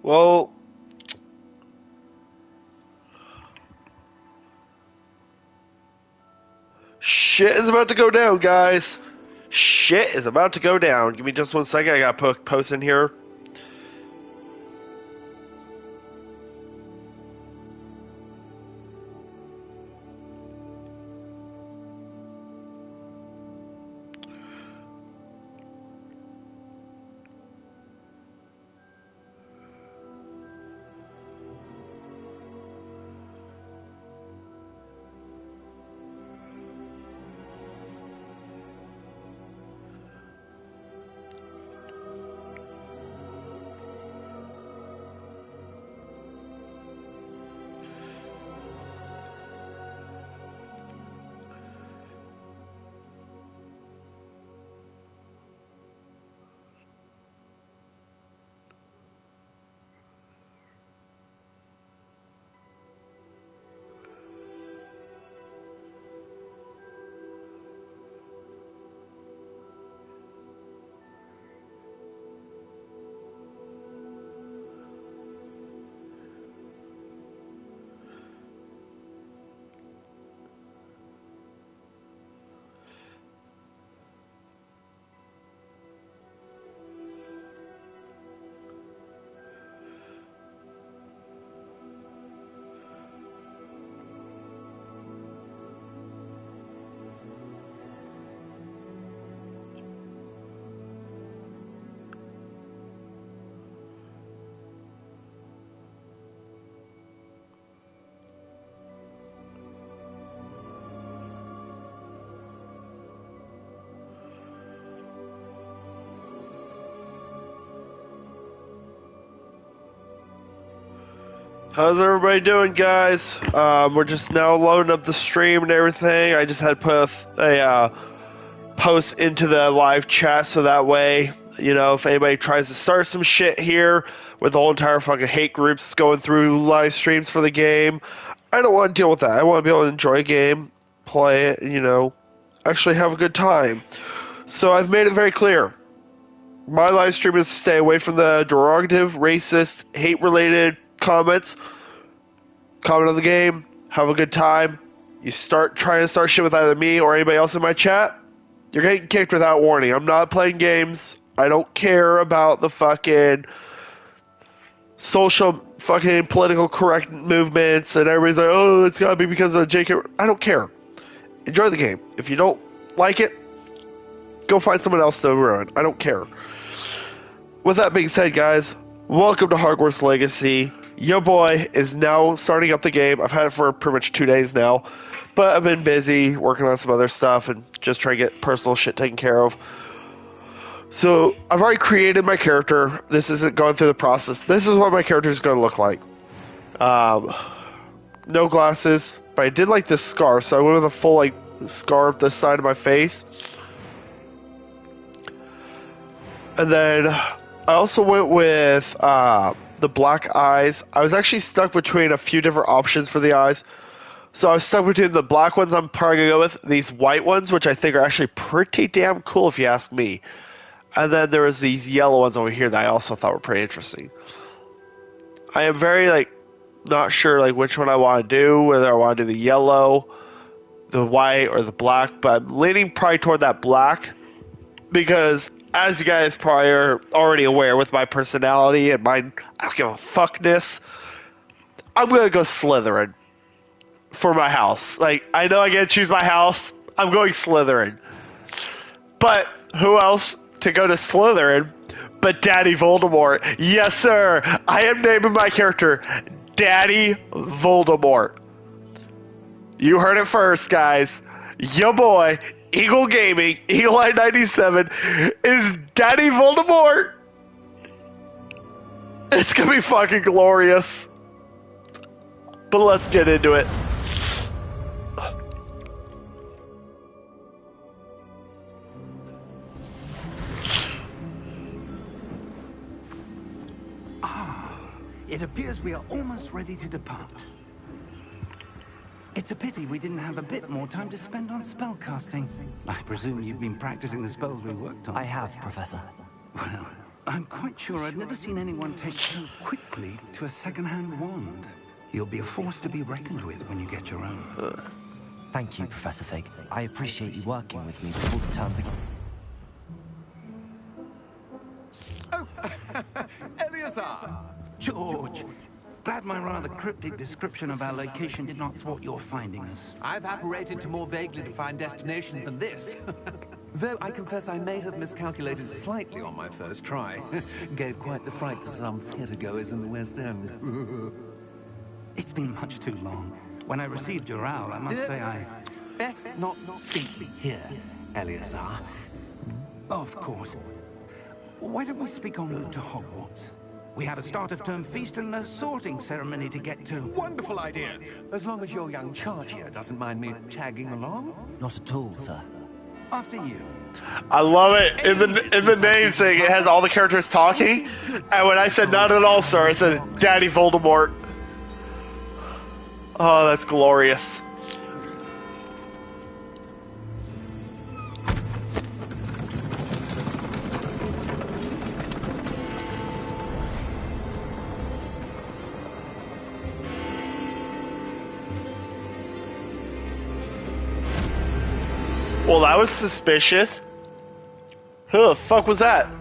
Well, shit is about to go down, guys. Shit is about to go down. Give me just 1 second. I gotta put a post in here. How's everybody doing, guys? We're just now loading up the stream and everything. I just had to put a post into the live chat so that way, if anybody tries to start some shit here with the whole entire fucking hate groups going through live streams for the game, I don't want to deal with that. I want to be able to enjoy a game, play it, actually have a good time. So I've made it very clear. My live stream is to stay away from the derogative, racist, hate-related comments. Comment on the game, have a good time. You start trying to start shit with either me or anybody else in my chat, you're getting kicked without warning. I'm not playing games. I don't care about the fucking social fucking political correct movements and everybody's like, oh, it's gotta be because of JK. I don't care. Enjoy the game. If you don't like it, go find someone else to ruin. I don't care. With that being said, guys, welcome to Hogwarts Legacy. Your boy is now starting up the game. I've had it for pretty much 2 days now, but I've been busy working on some other stuff and just trying to get personal shit taken care of. So I've already created my character. This isn't going through the process. This is what my character is going to look like. No glasses, but I did like this scarf, so I went with a full scarf this side of my face. And then I also went with the black eyes. I was actually stuck between a few different options for the eyes. So I was stuck between the black ones I'm probably going to go with, these white ones, which I think are actually pretty damn cool if you ask me. And then there was these yellow ones over here that I also thought were pretty interesting. I am very, not sure, which one I want to do, whether I want to do the yellow, the white, or the black, but I'm leaning probably toward that black because, as you guys probably are already aware with my personality and my I don't give a fuckness, I'm going to go Slytherin for my house. I know I get to choose my house. I'm going Slytherin. But who else to go to Slytherin but Daddy Voldemort? Yes, sir. I am naming my character Daddy Voldemort. You heard it first, guys. Yo boy, Eagle Gaming, Eagle Eye 97 is Daddy Voldemort. It's gonna be fucking glorious. But let's get into it. It appears we are almost ready to depart. It's a pity we didn't have a bit more time to spend on spellcasting. I presume you've been practicing the spells we worked on. I have, Professor. Well, I'm quite sure I've never seen anyone take so quickly to a second-hand wand. You'll be a force to be reckoned with when you get your own. Thank you, Professor Fig. I appreciate you working with me before the term begins. Oh, Eleazar! George, glad my rather cryptic description of our location did not thwart your finding us. I've apparated to more vaguely defined destinations than this. Though I confess I may have miscalculated slightly on my first try. Gave quite the fright to some theatergoers in the West End. It's been much too long. When I received your owl, I must say I... Best not speak here, Eleazar. Of course. Why don't we speak en route to Hogwarts? We have a start-of-term feast and a sorting ceremony to get to. Wonderful idea. As long as your young charge here doesn't mind me tagging along. Not at all, sir. After you. I love it. In the name thing, it has all the characters talking. And when I said not at all, sir, it says Daddy Voldemort. Oh, that's glorious. Well, that was suspicious. Who the fuck was that?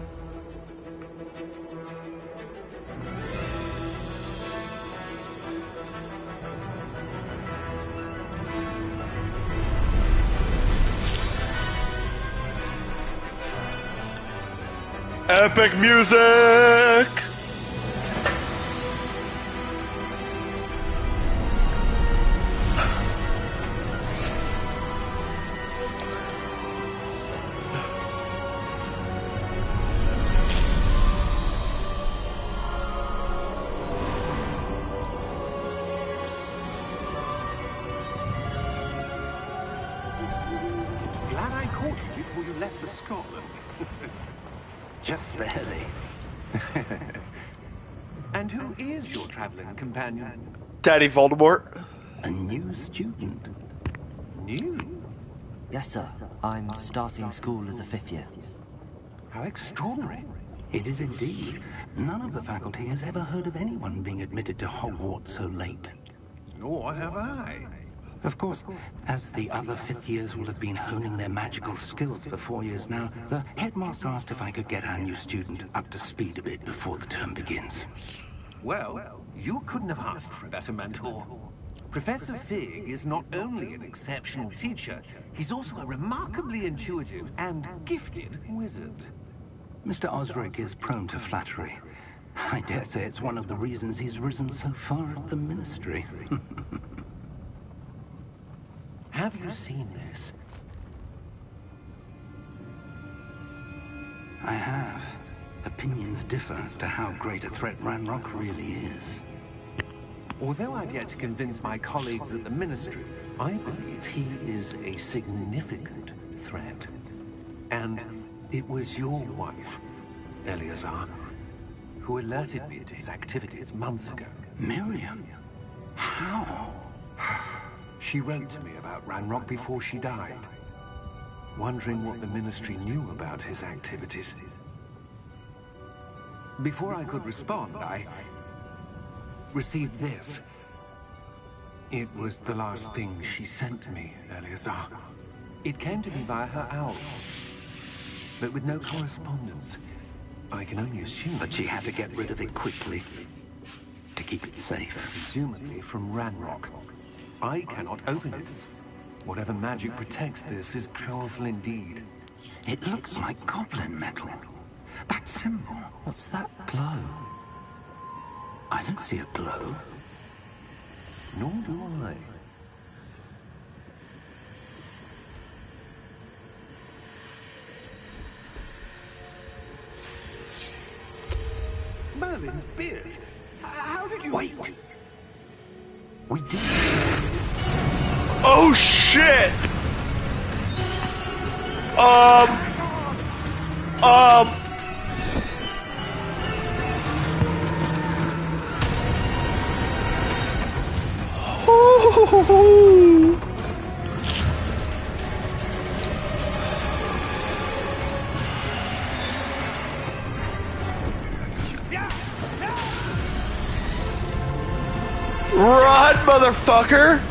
Epic music! Glad I caught you before you left for Scotland. Just barely. And who is your traveling companion? Daddy Voldemort. A new student. New? Yes, sir. I'm starting school as a 5th year. How extraordinary. It is indeed. None of the faculty has ever heard of anyone being admitted to Hogwarts so late. Nor have I. Of course, as the other 5th years will have been honing their magical skills for 4 years now, the headmaster asked if I could get our new student up to speed a bit before the term begins. Well, you couldn't have asked for a better mentor. Professor Fig is not only an exceptional teacher, he's also a remarkably intuitive and gifted wizard. Mr. Osric is prone to flattery. I dare say it's one of the reasons he's risen so far at the ministry. Have you seen this? I have. Opinions differ as to how great a threat Ranrock really is. Although I've yet to convince my colleagues at the Ministry, I believe he is a significant threat. And it was your wife, Eleazar, who alerted me to his activities months ago. Miriam? How? She wrote to me about Ranrock before she died, wondering what the Ministry knew about his activities. Before I could respond, I received this. It was the last thing she sent me, Eleazar. It came to me via her owl, but with no correspondence. I can only assume That she had to get rid of it quickly to keep it safe. presumably from Ranrock. I cannot open it. Whatever magic protects this is powerful indeed. It looks like goblin metal. That symbol. What's that glow? I don't see a glow. Nor do I. Merlin's beard. How did you... Wait! We did. Oh shit! Run, motherfucker!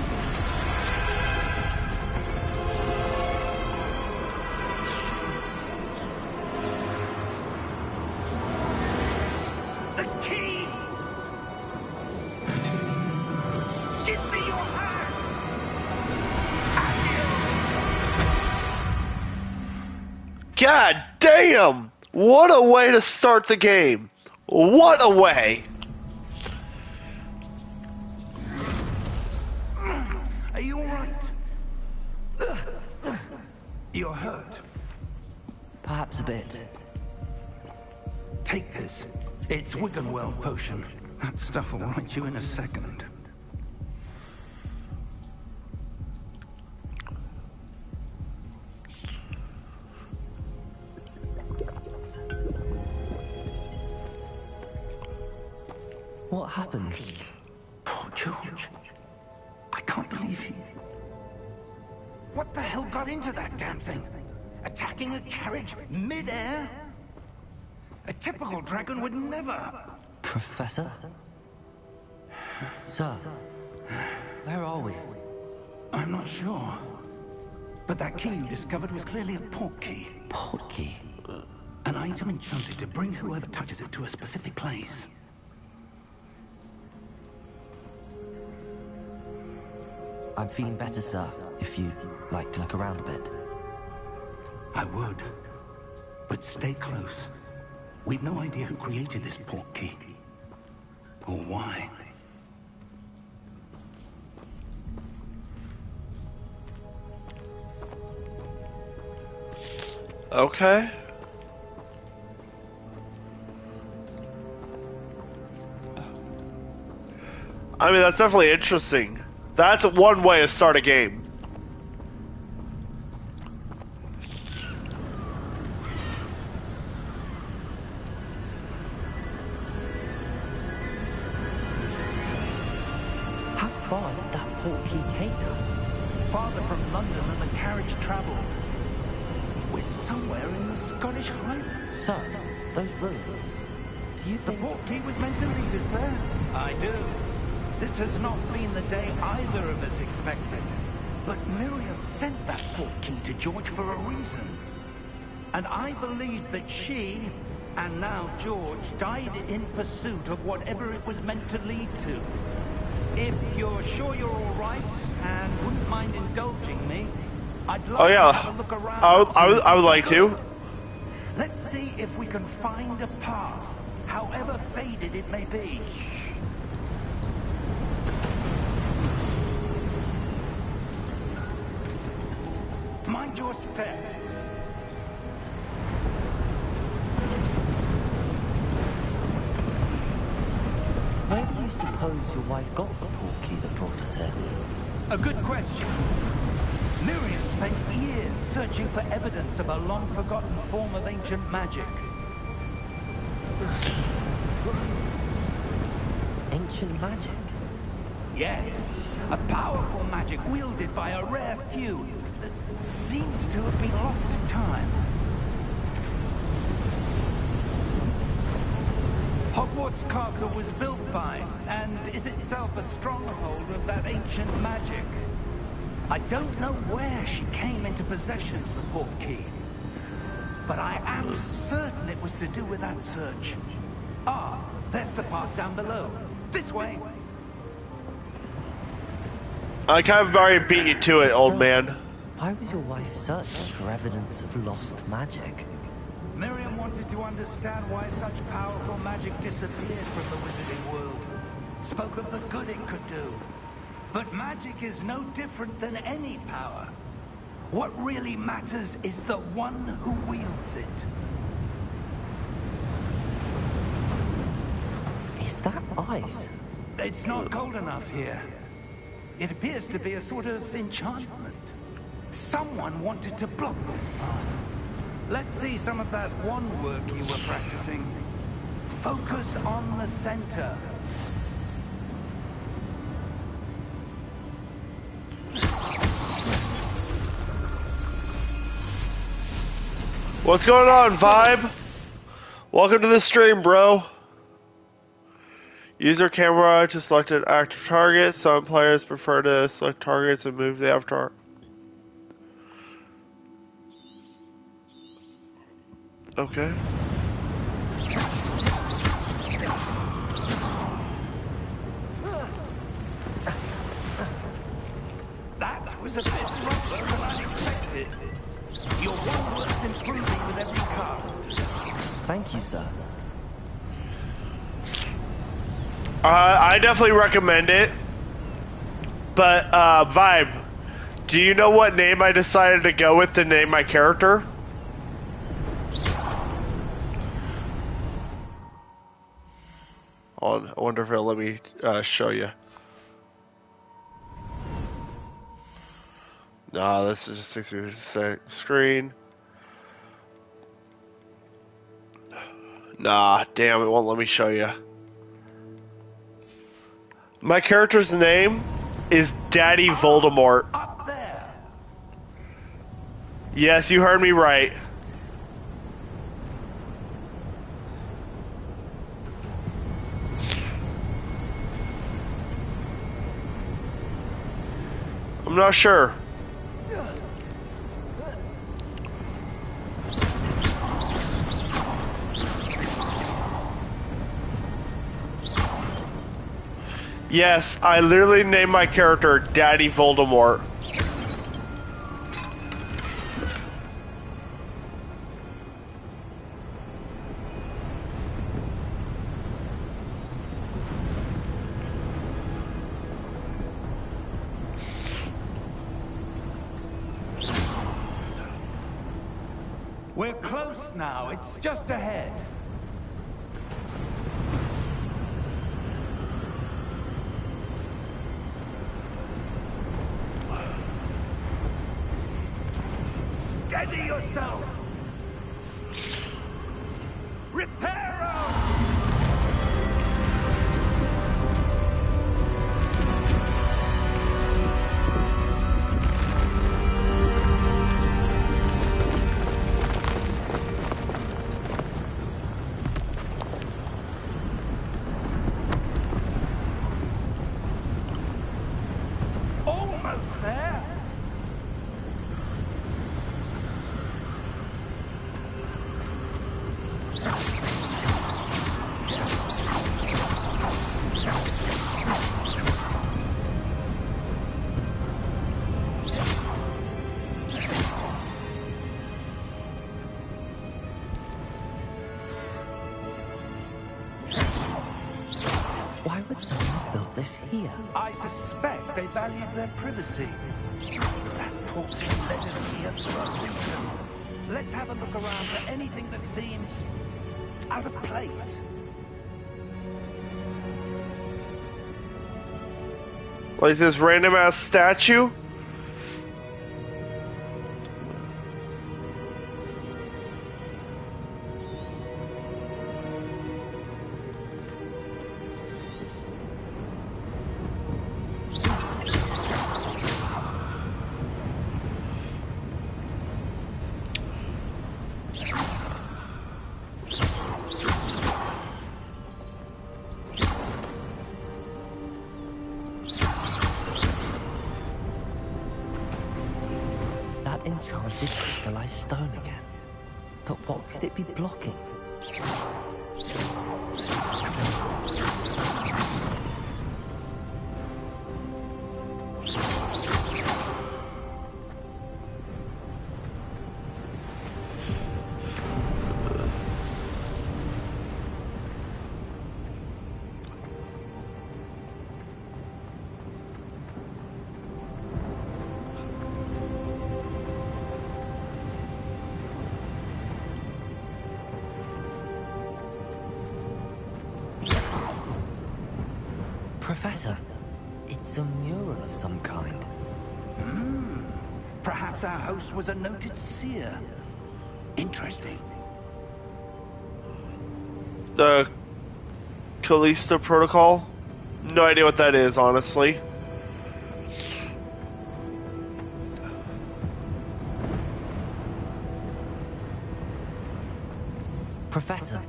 The key! Give me your hand! God damn! What a way to start the game! What a way! Are you alright? You're hurt. Perhaps a bit. Take this. It's Wiggenweld potion. That stuff will right you in a second. What happened? Poor George. I can't believe he... What the hell got into that damn thing? Attacking a carriage mid-air? A typical dragon would never... Professor? Sir, where are we? I'm not sure. But that key you discovered was clearly a port key. Port key? An item enchanted to bring whoever touches it to a specific place. I'm feeling better, sir, if you'd like to look around a bit. I would. But stay close. We've no idea who created this port key. Or why. Okay. I mean, that's definitely interesting. That's one way to start a game. How far did that port key take us? Farther from London than the carriage travelled. We're somewhere in the Scottish Highlands. Sir, those ruins. Do you The think... port key was meant to lead us there. I do. This has not been the day either of us expected. But Miriam sent that port key to George for a reason. And I believe that she, and now George, died in pursuit of whatever it was meant to lead to. If you're sure you're all right, and wouldn't mind indulging me, I'd like to have a look around. I would like to. Let's see if we can find a path, however faded it may be. Mind your step. Where do you suppose your wife got the port key that brought us here? A good question. Miriam spent years searching for evidence of a long-forgotten form of ancient magic. Ancient magic? Yes, a powerful magic wielded by a rare few that seems to have been lost to time. Hogwarts Castle was built by, and is itself a stronghold of that ancient magic. I don't know where she came into possession of the port key, but I am certain it was to do with that search. Ah, there's the path down below. This way. I kind of already beat you to it, old man. Why was your wife searching for evidence of lost magic? Miriam wanted to understand why such powerful magic disappeared from the wizarding world. Spoke of the good it could do. But magic is no different than any power. What really matters is the one who wields it. Is that ice? It's not cold enough here. It appears to be a sort of enchantment. Someone wanted to block this path. Let's see some of that wand work you were practicing. Focus on the center. What's going on, Vibe? Welcome to the stream, bro. Use your camera to select an active target. Some players prefer to select targets and move the avatar. Okay. That was a bit rougher than I expected. Your one work's improving with every cast. Thank you, sir. I definitely recommend it. But, Vibe, do you know what name I decided to go with to name my character? Hold on, I wonder if it'll let me show you. Nah, this is just takes me to the same screen. Nah, damn, it won't let me show you. My character's name is Daddy Voldemort. Up there. Yes, you heard me right. I'm not sure. Yes, I literally named my character Daddy Voldemort. We're close now. It's just ahead. Steady yourself. Reparo! Almost there. Why would someone have built this here? I suspect they valued their privacy. That portrait led us here for a reason. Let's have a look around for anything that seems out of place. Like this random ass statue? That enchanted crystallized stone again. But what could it be blocking? Professor, it's a mural of some kind. Perhaps our host was a noted seer. Interesting. The Callisto Protocol? No idea what that is, honestly. Professor,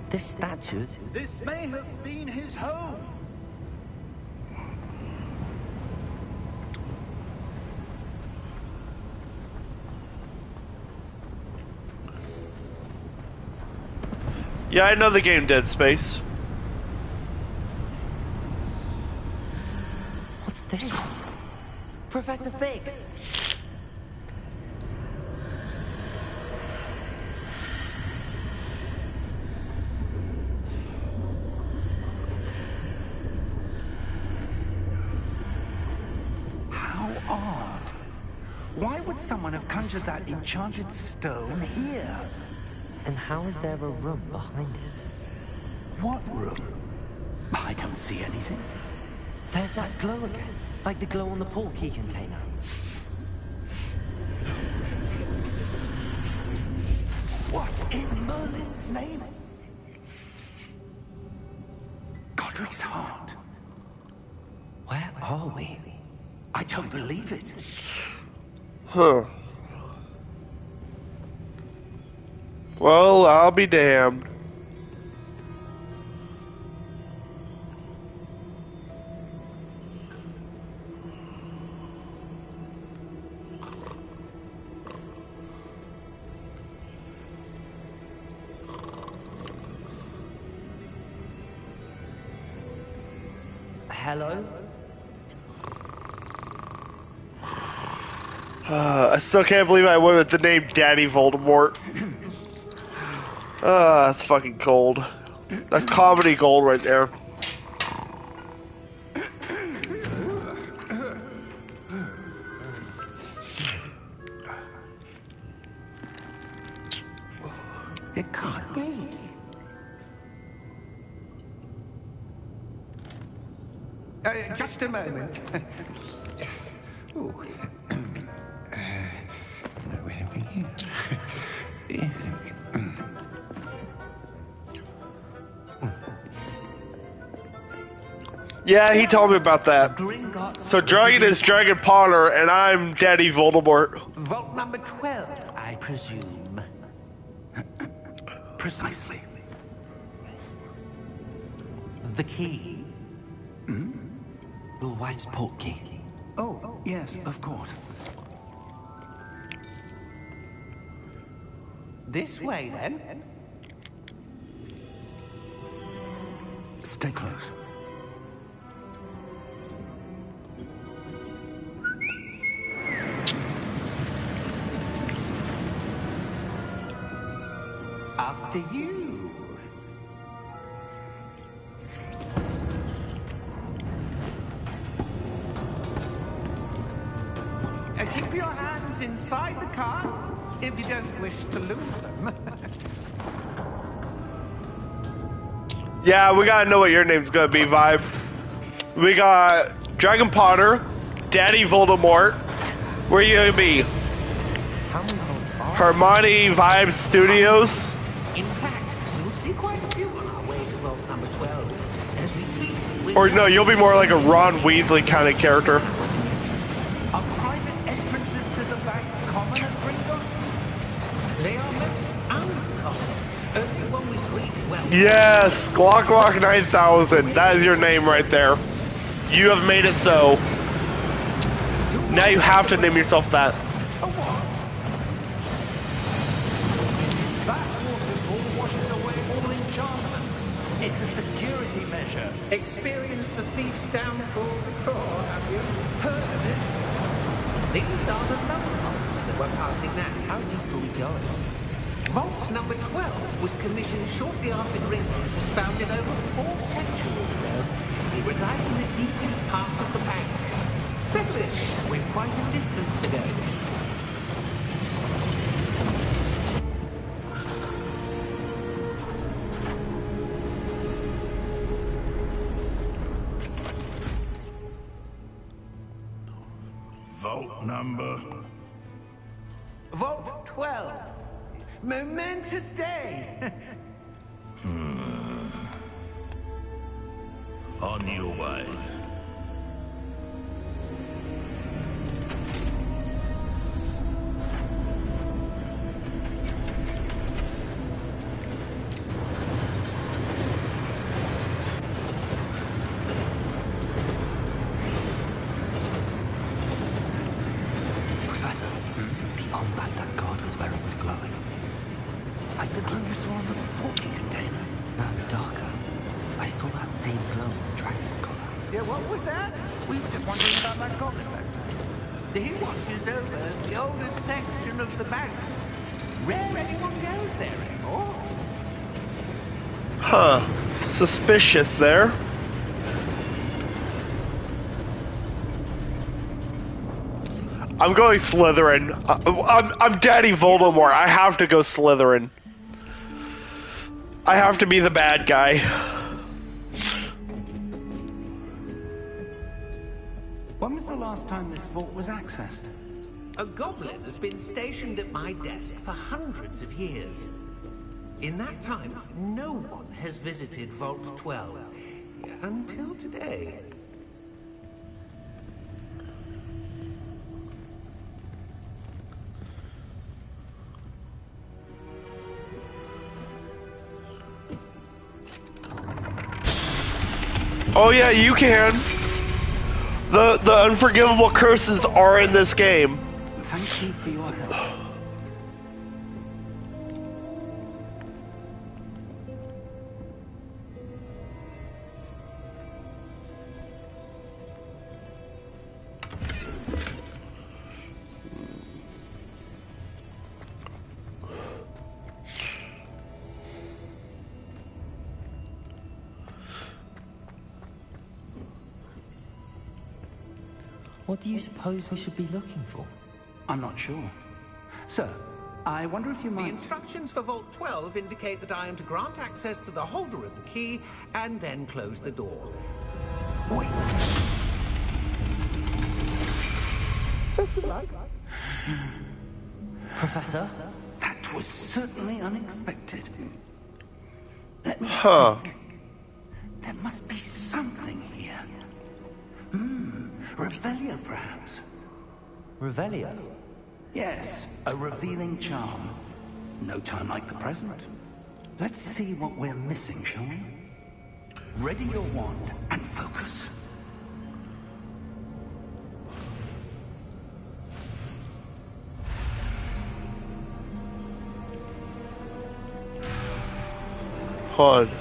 this statue... This may have been his home. Yeah, I know the game Dead Space. What's this? Professor Fig! How odd. Why would someone have conjured that enchanted stone here? And how is there a room behind it? What room? I don't see anything. There's that glow again, like the glow on the portkey container. What in Merlin's name? Godric's heart. Where are we? I don't believe it. Huh. Well, I'll be damned. Hello? I still can't believe I went with the name Daddy Voldemort. That's fucking cold. That's comedy gold right there. It can't be. Just a moment. Ooh. Yeah, he told me about that. So Dragon is Dragon Potter, and I'm Daddy Voldemort. Vault number 12, I presume. Precisely. The key. Your wife's portkey. Oh, yes, of course. This way, then. Stay close. After you. Keep your hands inside the cart if you don't wish to lose them. Yeah, we gotta know what your name's gonna be, Vibe. We got Dragon Potter, Daddy Voldemort. Where you gonna be? How many vaults are Hermione Vibe Studios? In fact, we'll see quite a few on our way to vault number 12. As we speak, Or no, you'll be more like a Ron Weasley kind of character. Are private entrances to the bank common at Gringotts? They are most uncommon. Only one with great wealth. Yes, Glock 9000. That is your name right there. You have made it so. Now you have to name yourself that. A what? That waterfall washes away all enchantments. It's a security measure. Experienced the thief's downfall before, have you? Heard of it? These are the lower vaults that we're passing now. How deep are we going? Vault number 12 was commissioned shortly after Gringotts was founded over 4 centuries ago. It resides in the deepest part of the bank. Settle in. We've quite a distance to go. Vault number. Vault 12. Momentous day. On your way. Professor, beyond that card was where it was glowing. Like the glow we saw on the portkey container. No, darker. I saw that same glow on the dragon's collar. Yeah, what was that? We were just wondering about that goblin back there. He watches over the oldest section of the bank. Rare anyone goes there anymore. Huh. Suspicious there. I'm going Slytherin. I'm Daddy Voldemort. I have to go Slytherin. I have to be the bad guy. When was the last time this vault was accessed? A goblin has been stationed at my desk for hundreds of years. In that time, no one has visited Vault 12. Until today. Oh yeah, you can. The unforgivable curses are in this game. Thank you for your help. What do you suppose we should be looking for? I'm not sure. Sir, I wonder if you The might... instructions for Vault 12 indicate that I am to grant access to the holder of the key and then close the door. Wait. Professor? That was certainly unexpected. Let me Huh. think. There must be something here. Revelio, perhaps. Revelio? Yes, a revealing charm. No time like the present. Let's see what we're missing, shall we? Ready your wand and focus. Hold on.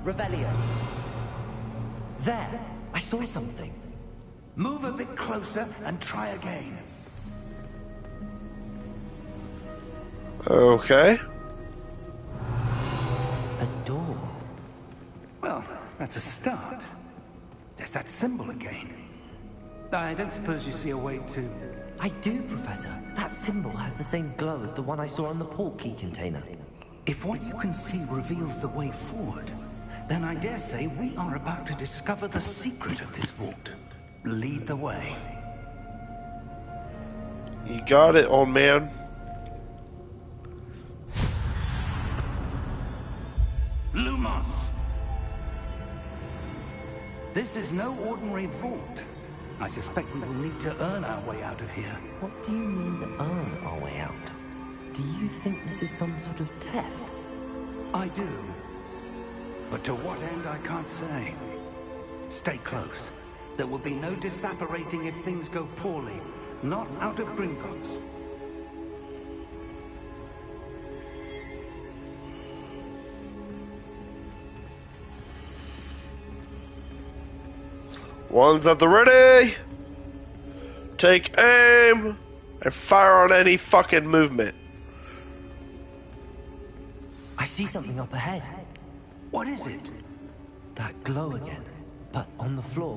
Revelio. There! I saw something. Move a bit closer and try again. Okay. A door. Well, that's a start. There's that symbol again. I don't suppose you see a way to... I do, Professor. That symbol has the same glow as the one I saw on the port key container. If what you can see reveals the way forward, then I dare say we are about to discover the secret of this vault. Lead the way. You got it, old man. Lumos! This is no ordinary vault. I suspect we will need to earn our way out of here. What do you mean, earn our way out? Do you think this is some sort of test? I do. But to what end, I can't say. Stay close. There will be no disapparating if things go poorly. Not out of Gringotts. One's at the ready. Take aim and fire on any fucking movement. I see something up ahead. What is it? That glow again, but on the floor.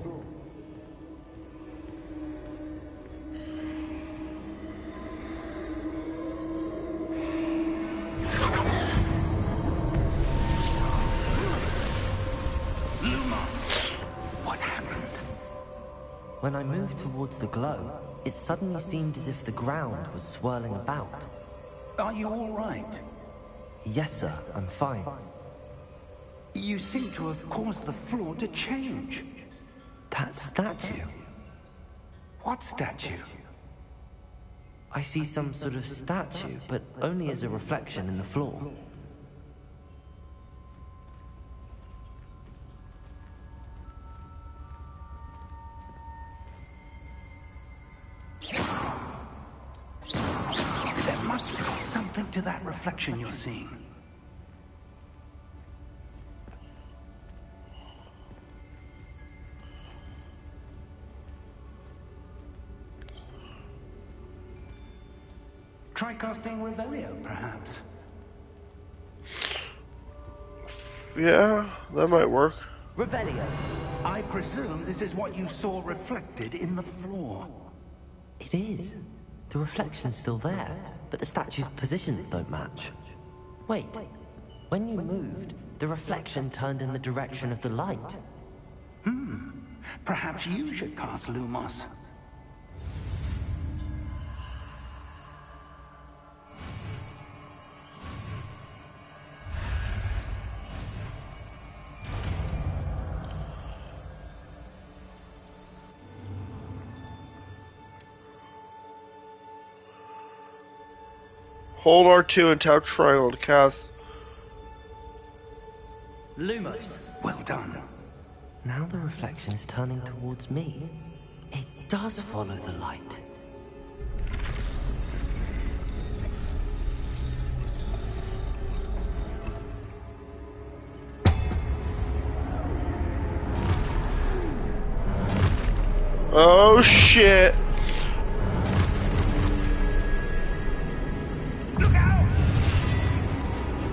What happened? When I moved towards the glow, it suddenly seemed as if the ground was swirling about. Are you all right? Yes, sir, I'm fine. You seem to have caused the floor to change. That statue. What statue? I see some sort of statue, but only as a reflection in the floor. There must be something to that reflection you're seeing. Try casting Revelio, perhaps. Yeah, that might work. Revelio. I presume this is what you saw reflected in the floor. It is. The reflection's still there, but the statue's positions don't match. Wait, when you moved, the reflection turned in the direction of the light. Perhaps you should cast Lumos. Hold R2 and tap triangle to cast. Lumos. Well done. Now the reflection is turning towards me. It does follow the light. Oh shit! Look out!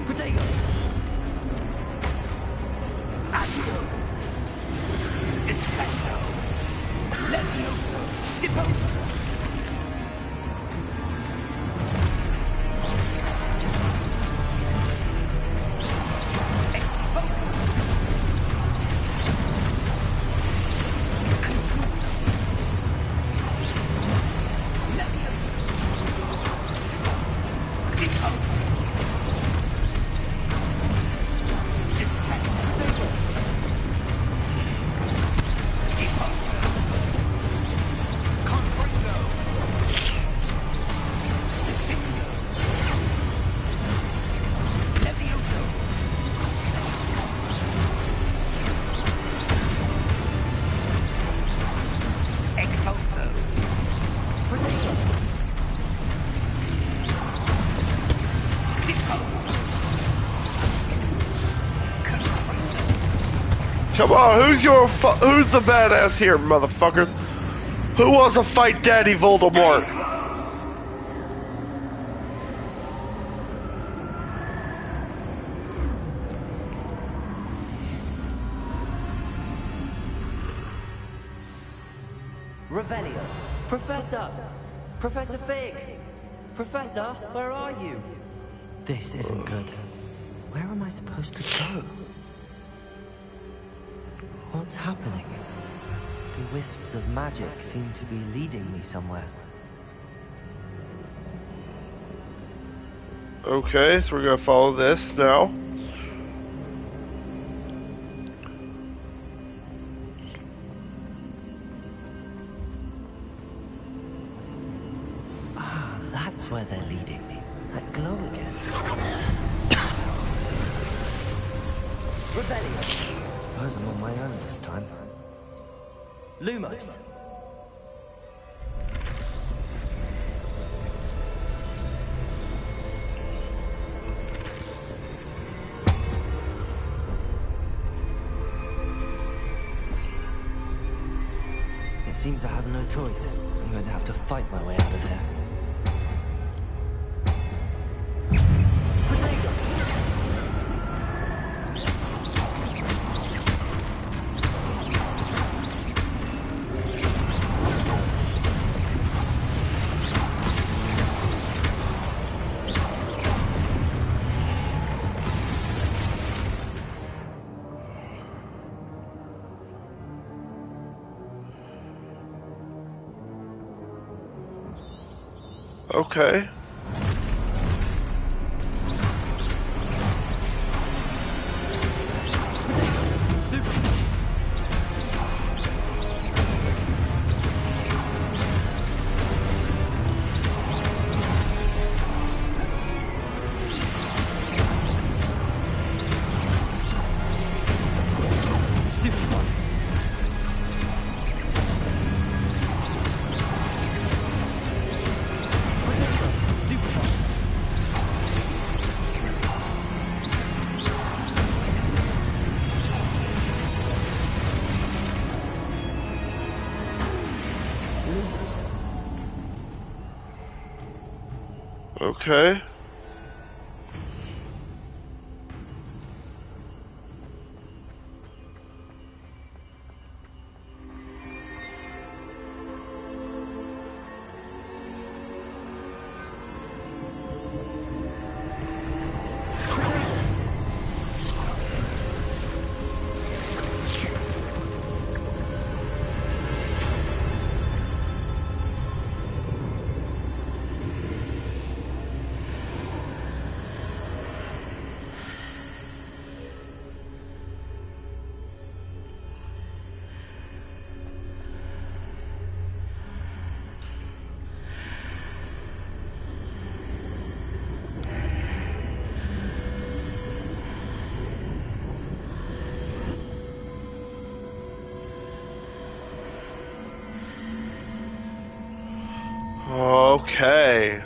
Protego! Accio! Descendo! Levioso! Deposo! Exposo! Come on, who's the badass here, motherfuckers? Who wants to fight Daddy Voldemort? Revelio. Professor! Professor Fig! Professor, where are you? This isn't good. Where am I supposed to go? What's happening? The wisps of magic seem to be leading me somewhere. Okay, so we're gonna follow this now. Ah, that's where they're leading me. That glow again. Revelio. I suppose I'm on my own this time. Lumos. It seems I have no choice. I'm going to have to fight my way out of here. Okay. windows. Okay. Okay.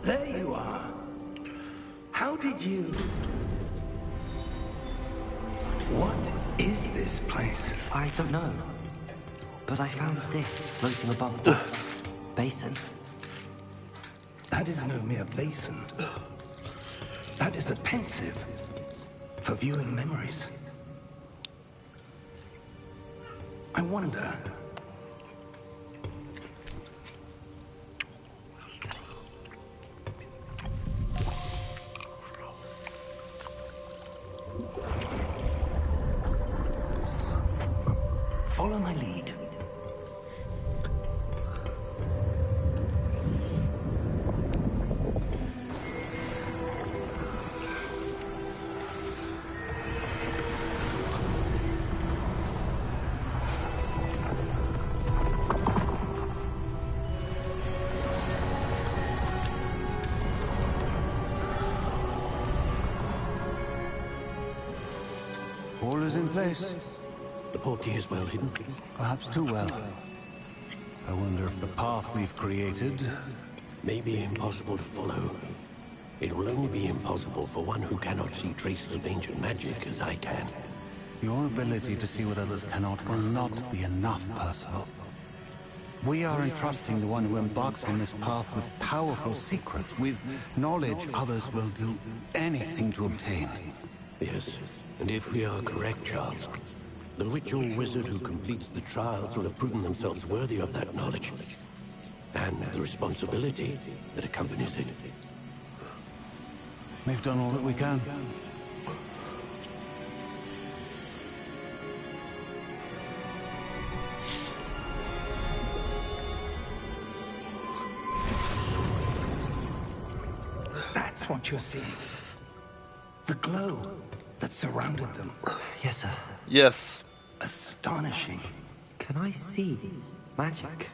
There you are. How did you... What is this place? I don't know. But I found this floating above the basin. That is no mere basin. That is a pensive for viewing memories. I wonder... Follow my lead. All is in place. The portkey is well hidden. Perhaps too well. I wonder if the path we've created... May be impossible to follow. It will only be impossible for one who cannot see traces of ancient magic as I can. Your ability to see what others cannot will not be enough, Percival. We are entrusting the one who embarks on this path with powerful secrets, with knowledge others will do anything to obtain. Yes, and if we are correct, Charles, the witch or wizard who completes the trials will have proven themselves worthy of that knowledge, and the responsibility that accompanies it. We've done all that we can. That's what you're seeing. The glow that surrounded them. Yes, sir. Yes. Astonishing. Can I see magic?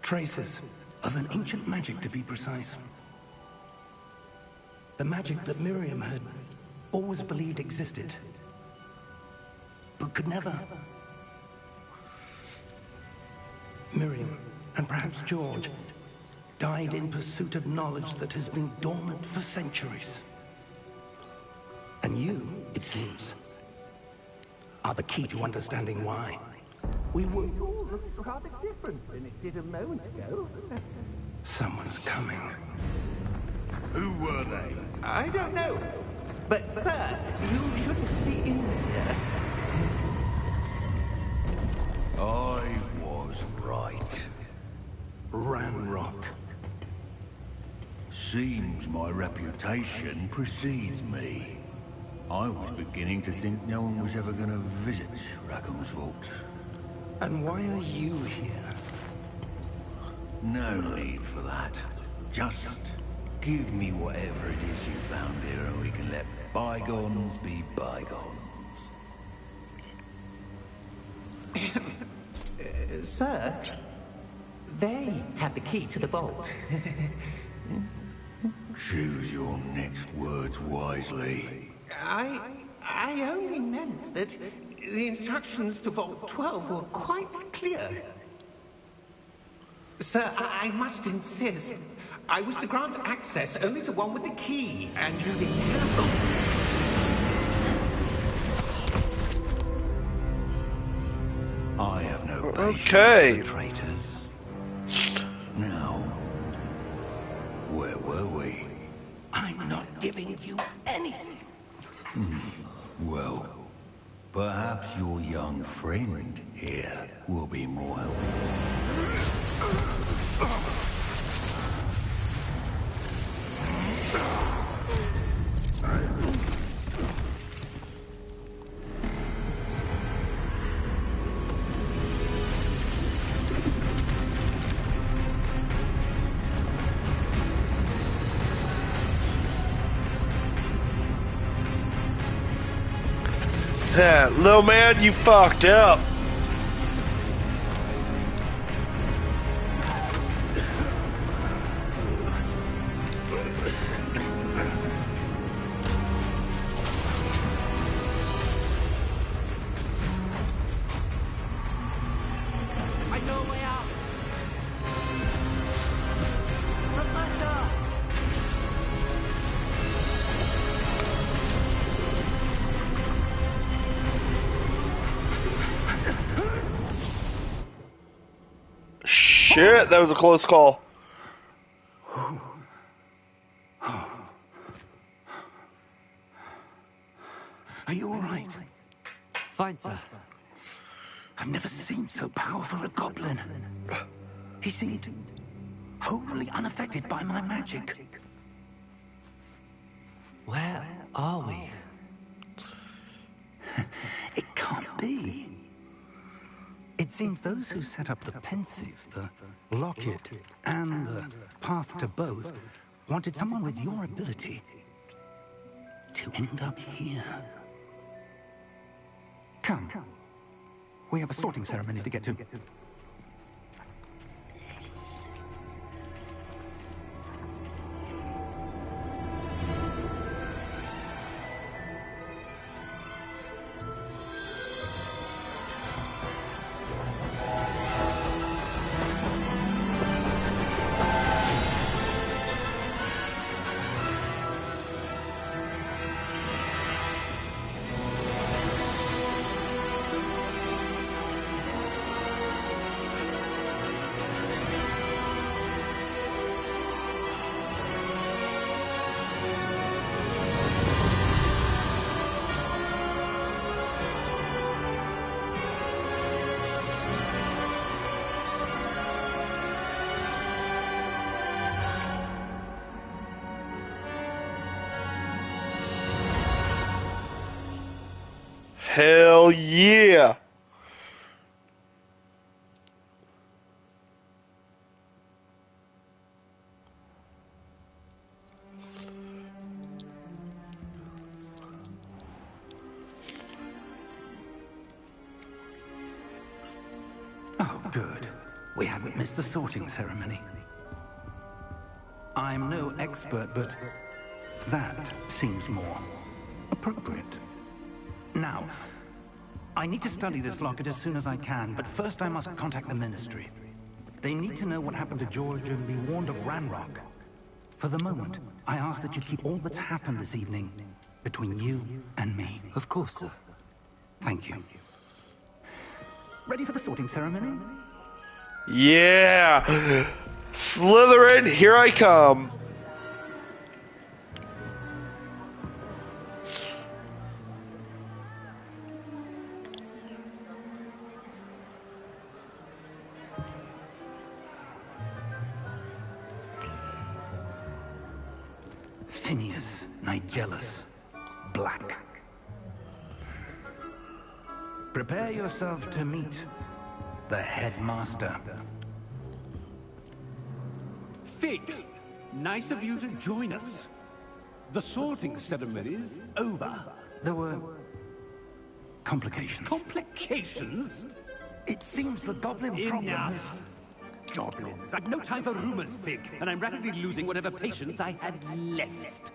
Traces of an ancient magic, to be precise. The magic that Miriam had always believed existed, but could never. Miriam, and perhaps George, died in pursuit of knowledge that has been dormant for centuries. And you, it seems, are the key to understanding why. We were... rather different than it did a moment ago. Someone's coming. Who were they? I don't know. But, sir, you shouldn't be in here. I was right. Ranrock. Seems my reputation precedes me. I was beginning to think no one was ever going to visit Rackham's Vault. And why are you here? No need for that. Just Give me whatever it is you found here and we can let bygones be bygones. Sir, they have the key to the vault. Choose your next words wisely. I only meant that the instructions to Vault 12 were quite clear. Sir, I must insist. I was to grant access only to one with the key, and you be careful. I have no patience Okay. for traitors. Now, where were we? I'm not giving you anything. Well, perhaps your young friend here will be more helpful. Yeah, little man, you fucked up. I know a way out. Professor! Shit, that was a close call. Are you all right? Fine, sir. I've never seen so powerful a goblin. He seemed wholly unaffected by my magic. Where are we? It can't be. It seems those who set up the pensive, the locket, and the path to both wanted someone with your ability to end up here. Come. We have a sorting ceremony to get to. Hell yeah. Oh, good. We haven't missed the sorting ceremony. I'm no expert, but that seems more appropriate. Now, I need to study this locket as soon as I can, but first I must contact the Ministry. They need to know what happened to George and be warned of Ranrock. For the moment, I ask that you keep all that's happened this evening between you and me. Of course, sir. Thank you. Ready for the sorting ceremony? Yeah. Slytherin, here I come. Phineas Nigellus Black. Prepare yourself to meet the headmaster. Fig, Nice of you to join us. The sorting ceremony's over. There were complications. Complications? It seems the goblin problem is... Enough! Goblins. I've no time for rumors, Fig, and I'm rapidly losing whatever patience I had left.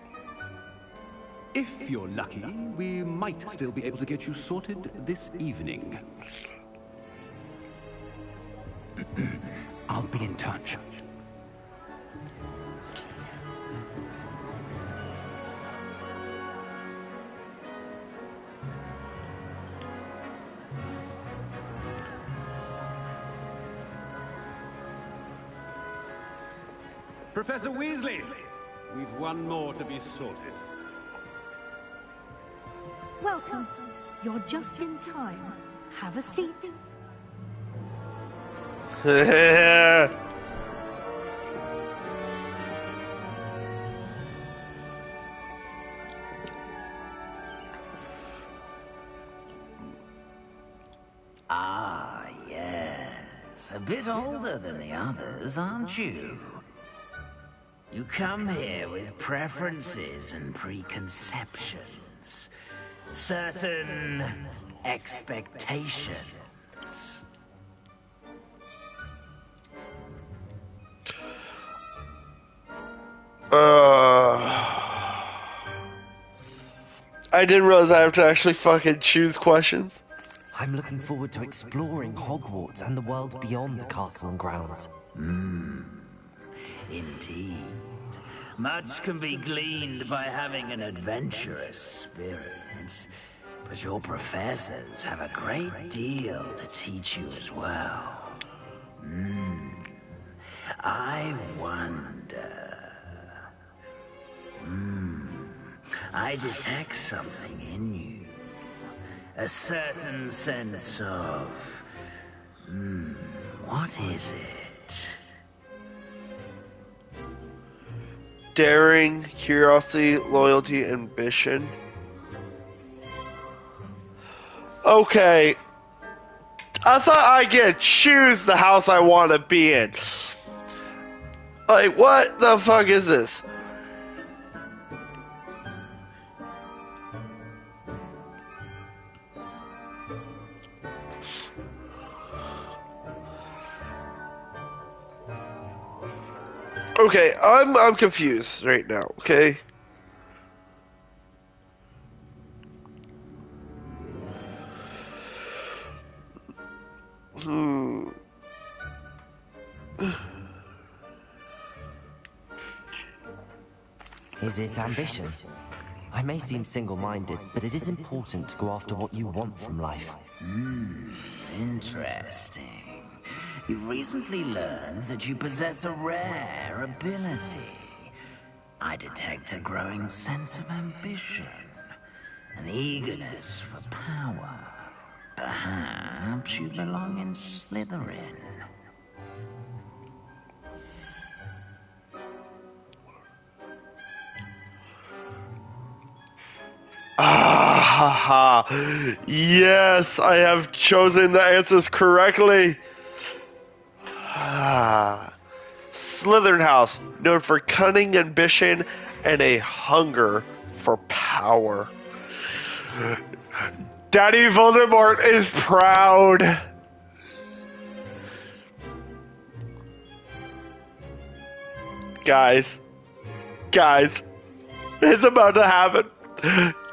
If you're lucky, we might still be able to get you sorted this evening. I'll be in touch. Professor Weasley, we've one more to be sorted. Welcome. You're just in time. Have a seat. Ah, yes. A bit older than the others, aren't you? You come here with preferences and preconceptions. Certain expectations. I didn't realize I have to actually fucking choose questions. I'm looking forward to exploring Hogwarts and the world beyond the castle and grounds. Indeed. Much can be gleaned by having an adventurous spirit. But your professors have a great deal to teach you as well. I wonder... I detect something in you. A certain sense of... what is it? Daring, curiosity, loyalty, ambition. Okay. I thought I could choose the house I want to be in. Like, what the fuck is this? Okay, I'm confused right now, okay? Is it ambition? I may seem single-minded, but it is important to go after what you want from life. Interesting. You've recently learned that you possess a rare ability. I detect a growing sense of ambition, an eagerness for power. Perhaps you belong in Slytherin. Ah, ha, ha. Yes, I have chosen the answers correctly. Ah. Slytherin House, known for cunning, ambition, and a hunger for power. Daddy Voldemort is proud. Guys, it's about to happen.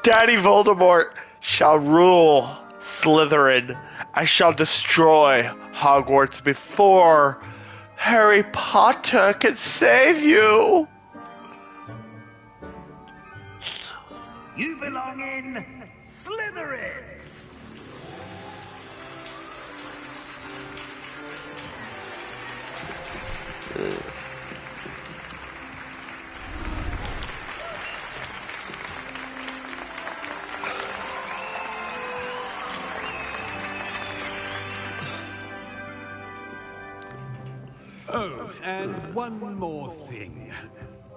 Daddy Voldemort shall rule Slytherin. I shall destroy Hogwarts before Harry Potter can save you. You belong in Slytherin! Oh, and one more thing.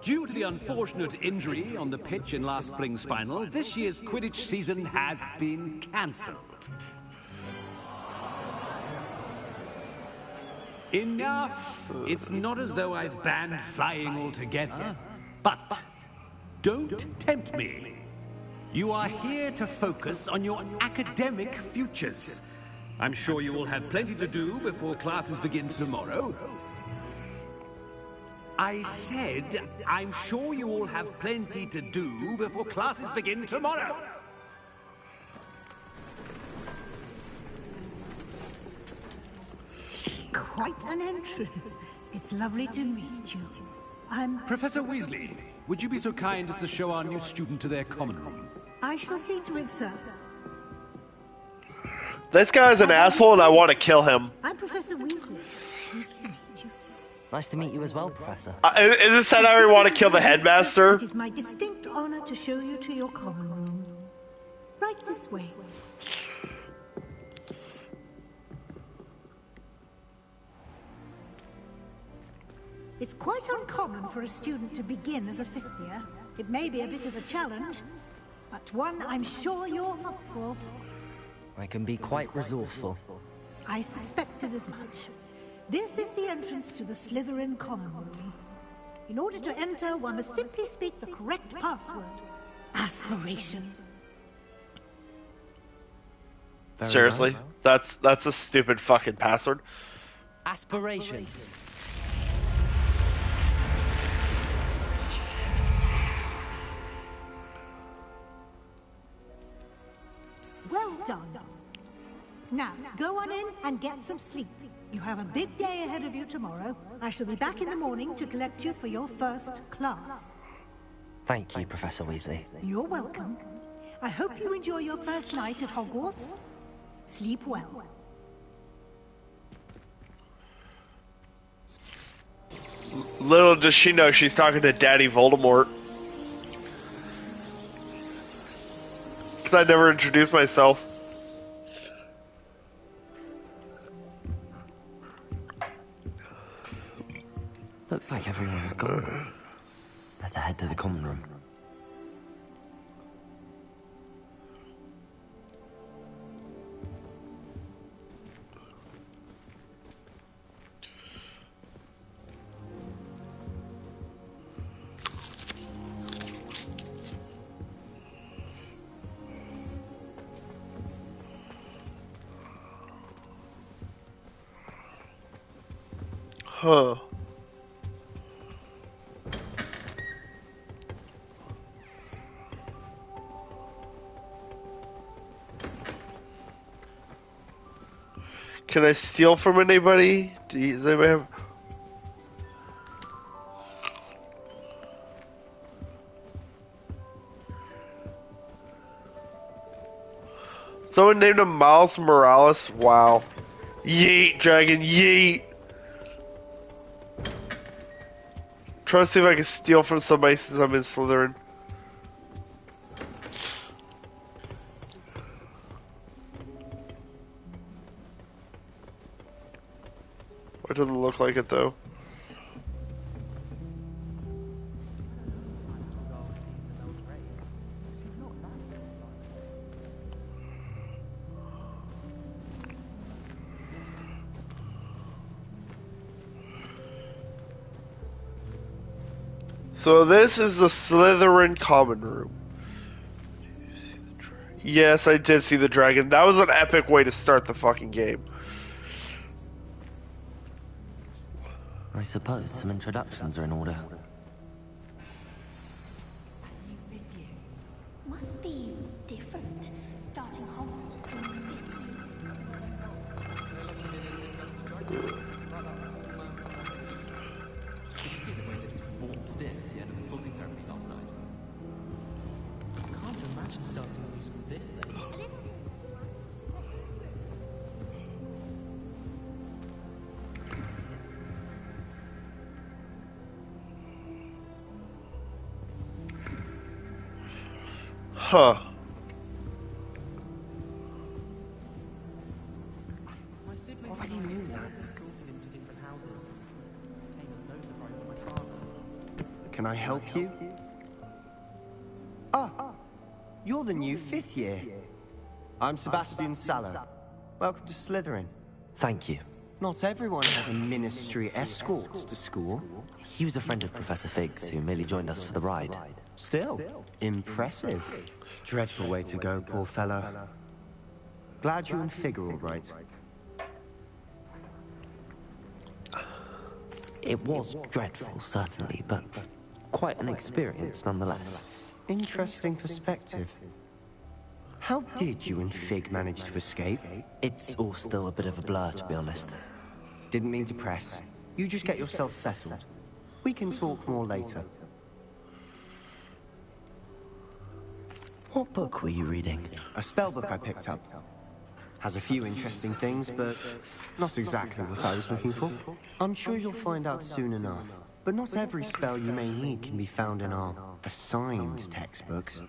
Due to the unfortunate injury on the pitch in last spring's final, this year's Quidditch season has been cancelled. Enough! It's not as though I've banned flying altogether. But don't tempt me. You are here to focus on your academic futures. I'm sure you will have plenty to do before classes begin tomorrow. I said, I'm sure you all have plenty to do before classes begin tomorrow. Quite an entrance. It's lovely to meet you. I'm... Professor Weasley, would you be so kind as to show our new student to their common room? I shall see to it, sir. This guy's an asshole and I want to kill him. I'm Professor Weasley. Pleased to meet you. Nice to meet you as well, Professor. Is this that I want to kill the headmaster? It is my distinct honor to show you to your common room. Right this way. It's quite uncommon for a student to begin as a fifth year. It may be a bit of a challenge, but one I'm sure you're up for. I can be quite resourceful. I suspected as much. This is the entrance to the Slytherin common room. In order to enter, one must simply speak the correct password. Aspiration. Very Seriously? well. That's a stupid fucking password. Aspiration. Well done. Now, go on in and get some sleep. You have a big day ahead of you tomorrow. I shall be back in the morning to collect you for your first class. Thank you, Professor Weasley. You're welcome. I hope you enjoy your first night at Hogwarts. Sleep well. Little does she know she's talking to Daddy Voldemort. Because I never introduced myself. Looks like everyone's gone. Better head to the common room. Huh. Can I steal from anybody? Does anybody have... Someone named him Miles Morales? Wow. Yeet, dragon, yeet! Trying to see if I can steal from somebody since I'm in Slytherin. It doesn't look like it though. So this is the Slytherin common room. Yes, I did see the dragon. That was an epic way to start the fucking game. I suppose some introductions are in order. Must be different, starting Hogwarts in the 50s. Did you see the way that he waltzed in at the end of the sorting ceremony last night? I can't imagine starting a new school this late. Huh. Already knew that. Sorted into different houses. Came to know the right of my father. Can I help you? Ah, you're the new fifth year. I'm Sebastian Sallow. Welcome to Slytherin. Thank you. Not everyone has a ministry escort to school. He was a friend of Professor Fig's who merely joined us for the ride. Still, impressive. Dreadful way to go, poor fellow. Glad you and Fig are all right. It was dreadful, certainly, but quite an experience nonetheless. Interesting perspective. How did you and Fig manage to escape? It's all still a bit of a blur, to be honest. Didn't mean to press. You just get yourself settled. We can talk more later. What book were you reading? A spell book I picked up. Has a few interesting things, but not exactly what I was looking for. I'm sure you'll find out soon enough. But not every spell you may need can be found in our assigned textbooks.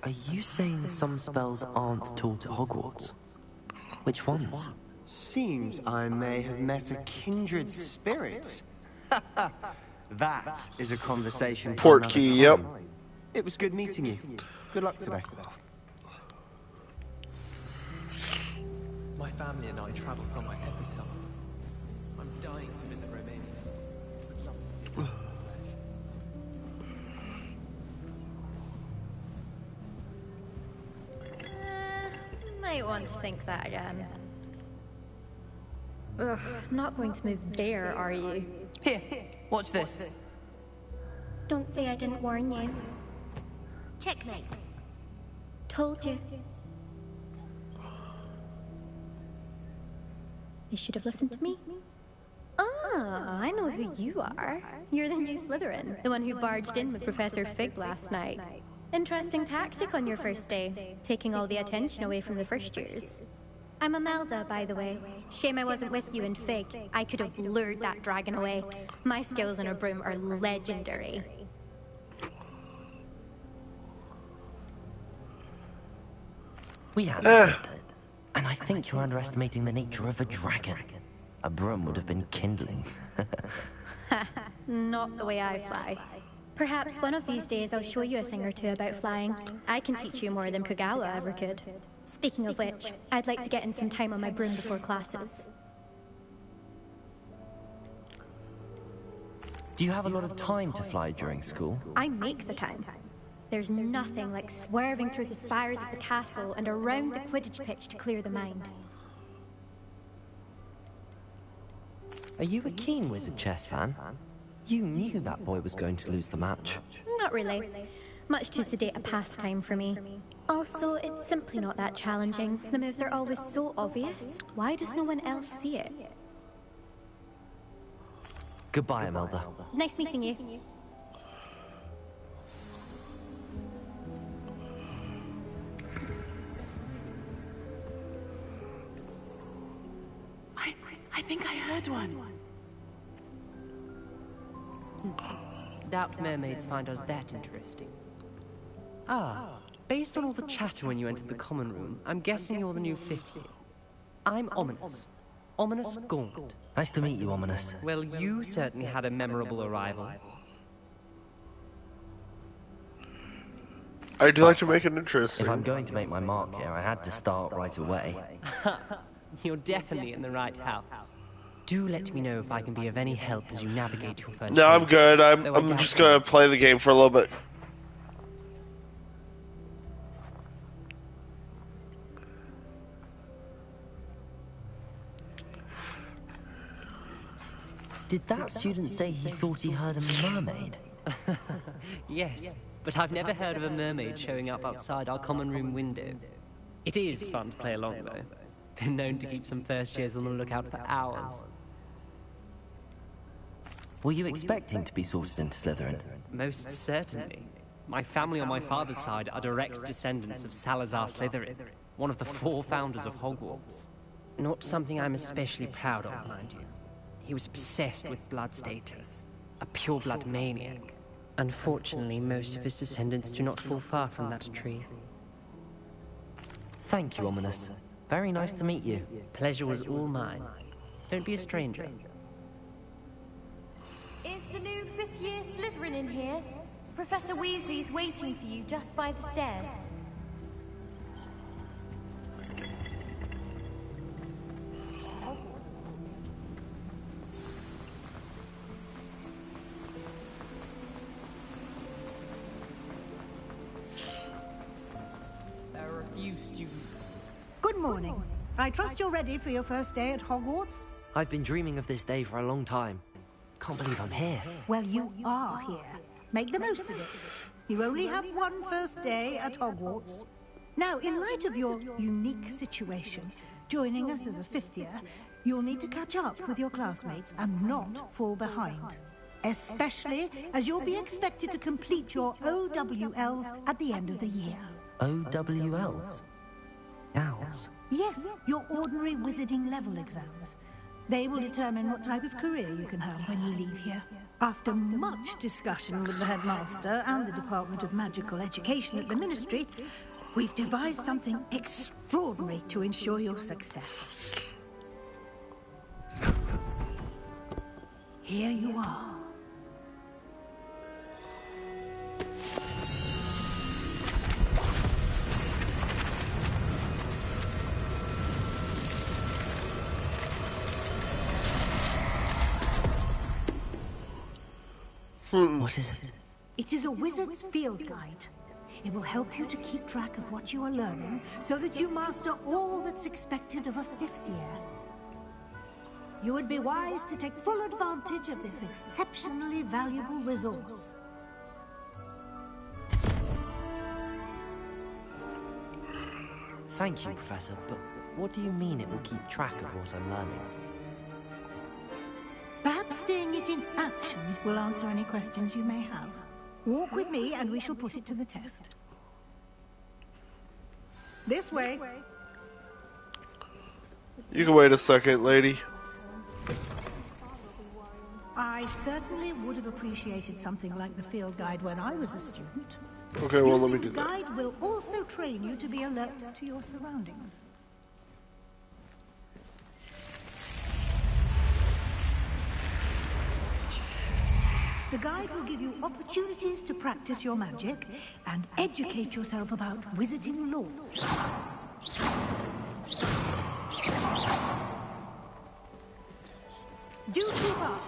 Are you saying some spells aren't taught at Hogwarts? Which ones? Seems I may have met a kindred spirit. That is a conversation for another Portkey, time. yep. It was good meeting you. Good luck today. My family and I travel somewhere every summer. I'm dying to visit Romania. I'd love to see it. Might want to think that again. Ugh, not going to move there, are you? Here, watch this. Don't say I didn't warn you. Checkmate. Told you. You should have listened to me. Ah, I know who you are. You're the new Slytherin, the one who barged in with Professor Fig last night. Interesting tactic on your first day, taking all the attention away from the first years. I'm Imelda, by the way. Shame I wasn't with you and Fig. I could have lured that dragon away. My skills on a broom are legendary. We handled it. And I think you're underestimating the nature of a dragon. A broom would have been kindling. Not the way I fly. Perhaps one of these days I'll show you a thing or two about flying. I can teach you more than Kogawa ever could. Speaking of which, I'd like to get in some time on my broom before classes. Do you have a lot of time to fly during school? I make the time. There's nothing like swerving through the spires of the castle and around the Quidditch pitch to clear the mind. Are you a keen Wizard chess fan? You knew that boy was going to lose the match. Not really. Much too sedate a pastime for me. Also, it's simply not that challenging. The moves are always so obvious. Why does no one else see it? Goodbye, Imelda. Nice meeting you. I think I heard one. Doubt mermaids find us that interesting. Ah, based on all the chatter when you entered the common room, I'm guessing you're the new fifth year. I'm Ominous. Ominous Gaunt. Nice to meet you, Ominous. Well, you certainly had a memorable arrival. I do like to make it interesting. If I'm going to make my mark here, I had to start right away. You're definitely in the right house. Do let me know if I can be of any help as you navigate your first No, I'm page. good. Though I I'm doubt just gonna play the game for a little bit. Did that student say he thought he heard a mermaid? Yes, but I've never heard of a mermaid showing up outside our common room window. It is fun to play along, though. Been known to keep some first years on the lookout for hours. Were you expecting to be sorted into Slytherin? Most certainly. My family on my father's side are direct descendants of Salazar Slytherin, one of the 4 founders of Hogwarts. Not something I'm especially proud of, mind you. He was obsessed with blood status, a pure-blood maniac. Unfortunately, most of his descendants do not fall far from that tree. Thank you, Ominous. Very nice to meet you. Pleasure was all mine. Don't be a stranger. Is the new 5th year Slytherin in here? Professor Weasley's waiting for you just by the stairs. Good morning. I trust you're ready for your first day at Hogwarts? I've been dreaming of this day for a long time. Can't believe I'm here. Well, you are here. Make the most of it. You only have one first day at Hogwarts. Now, in light of your unique situation, joining us as a fifth year, you'll need to catch up with your classmates and not fall behind. Especially as you'll be expected to complete your OWLs at the end of the year. OWLs? Owls? Yes, your ordinary wizarding level exams. They will determine what type of career you can have when you leave here. After much discussion with the headmaster and the Department of Magical Education at the Ministry, we've devised something extraordinary to ensure your success. Here you are. What is it? It is a wizard's field guide. It will help you to keep track of what you are learning so that you master all that's expected of a fifth year. You would be wise to take full advantage of this exceptionally valuable resource. Thank you, Professor, but what do you mean it will keep track of what I'm learning? Perhaps seeing it in action will answer any questions you may have. Walk with me and we shall put it to the test. This way. You can wait a second, lady. I certainly would have appreciated something like the field guide when I was a student. Okay, well, let me Using do the that. guide will also train you to be alert to your surroundings. The guide will give you opportunities to practice your magic and educate yourself about wizarding lore. Do keep up.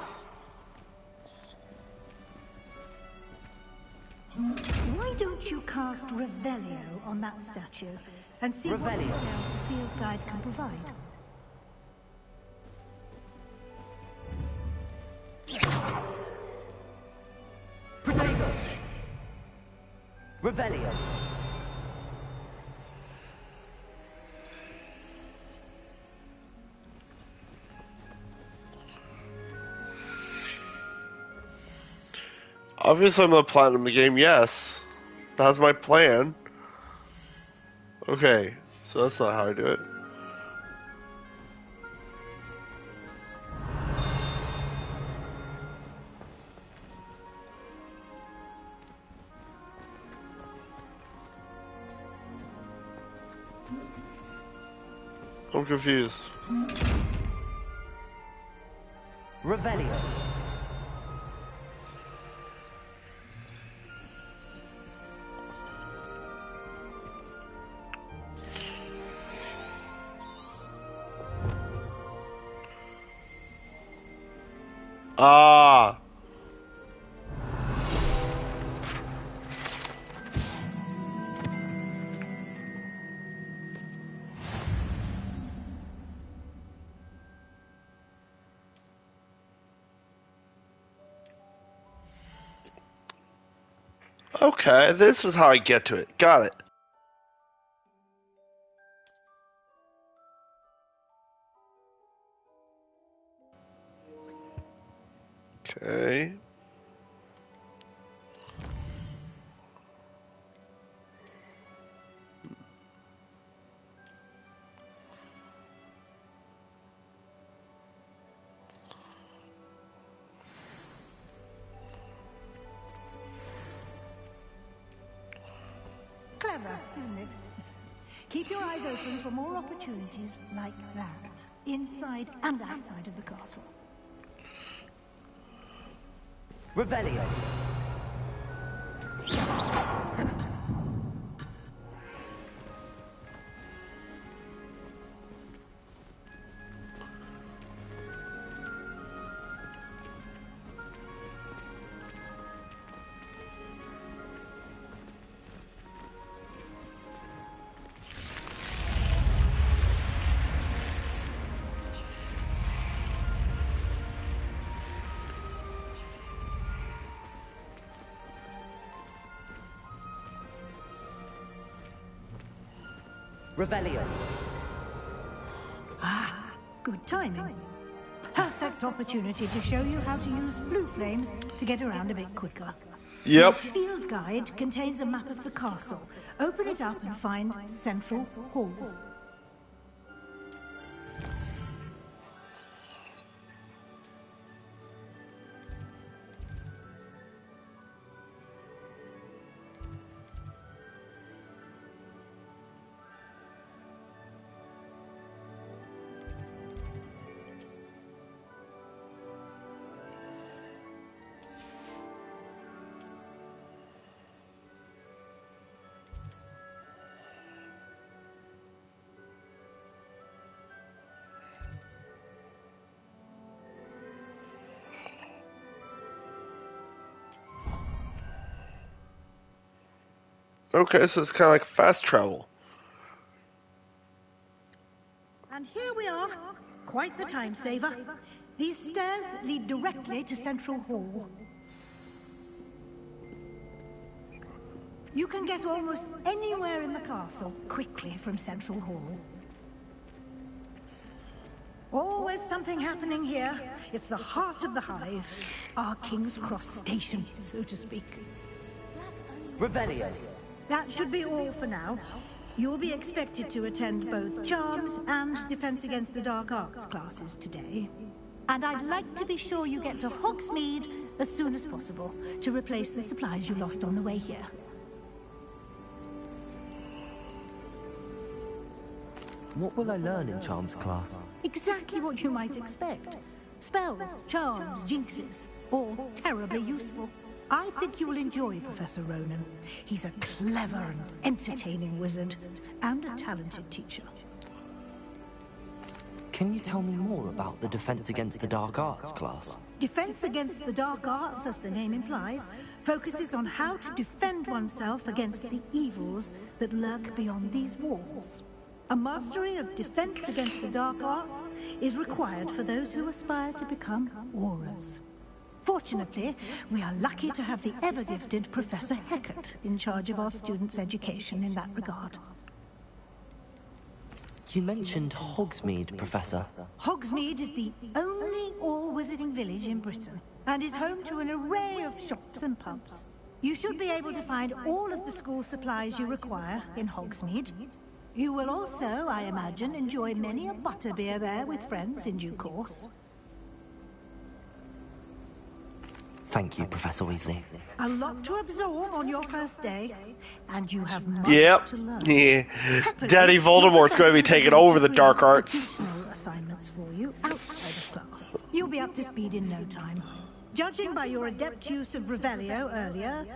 Why don't you cast Revelio on that statue and see what Revelio. details the field guide can provide? Protego! Revelio! Obviously, I'm gonna platinum the game. Yes, that's my plan. Okay, so that's not how I do it. I'm confused. Revelio! Ah. Okay, this is how I get to it. Got it. Okay. Clever, isn't it? Keep your eyes open for more opportunities like that, inside and outside of the castle. Revelio! Revelio. Ah, good timing. Perfect opportunity to show you how to use blue flames to get around a bit quicker. Yep. The field guide contains a map of the castle. Open it up and find Central Hall. Okay, so it's kind of like fast travel. And here we are. Quite the time saver. These stairs lead directly to Central Hall. You can get almost anywhere in the castle quickly from Central Hall. Always something happening here. It's the heart of the Hive. Our King's Cross station, so to speak. Revelio. That should be all for now. You'll be expected to attend both Charms and Defense Against the Dark Arts classes today. And I'd like to be sure you get to Hogsmeade as soon as possible to replace the supplies you lost on the way here. What will I learn in Charms class? Exactly what you might expect. Spells, charms, jinxes, all terribly useful. I think you will enjoy Professor Ronan. He's a clever and entertaining wizard, and a talented teacher. Can you tell me more about the Defense Against the Dark Arts class? Defense Against the Dark Arts, as the name implies, focuses on how to defend oneself against the evils that lurk beyond these walls. A mastery of Defense Against the Dark Arts is required for those who aspire to become Aurors. Fortunately, we are lucky to have the ever-gifted Professor Hecat in charge of our students' education in that regard. You mentioned Hogsmeade, Professor. Hogsmeade is the only all-wizarding village in Britain, and is home to an array of shops and pubs. You should be able to find all of the school supplies you require in Hogsmeade. You will also, I imagine, enjoy many a butterbeer there with friends in due course. Thank you, Professor Weasley. A lot to absorb on your first day, and you have much to learn. Yeah. Happily, Daddy Voldemort's going to be taking over the dark arts. Additional assignments for you outside of class. You'll be up to speed in no time. Judging by your adept use of Revelio earlier,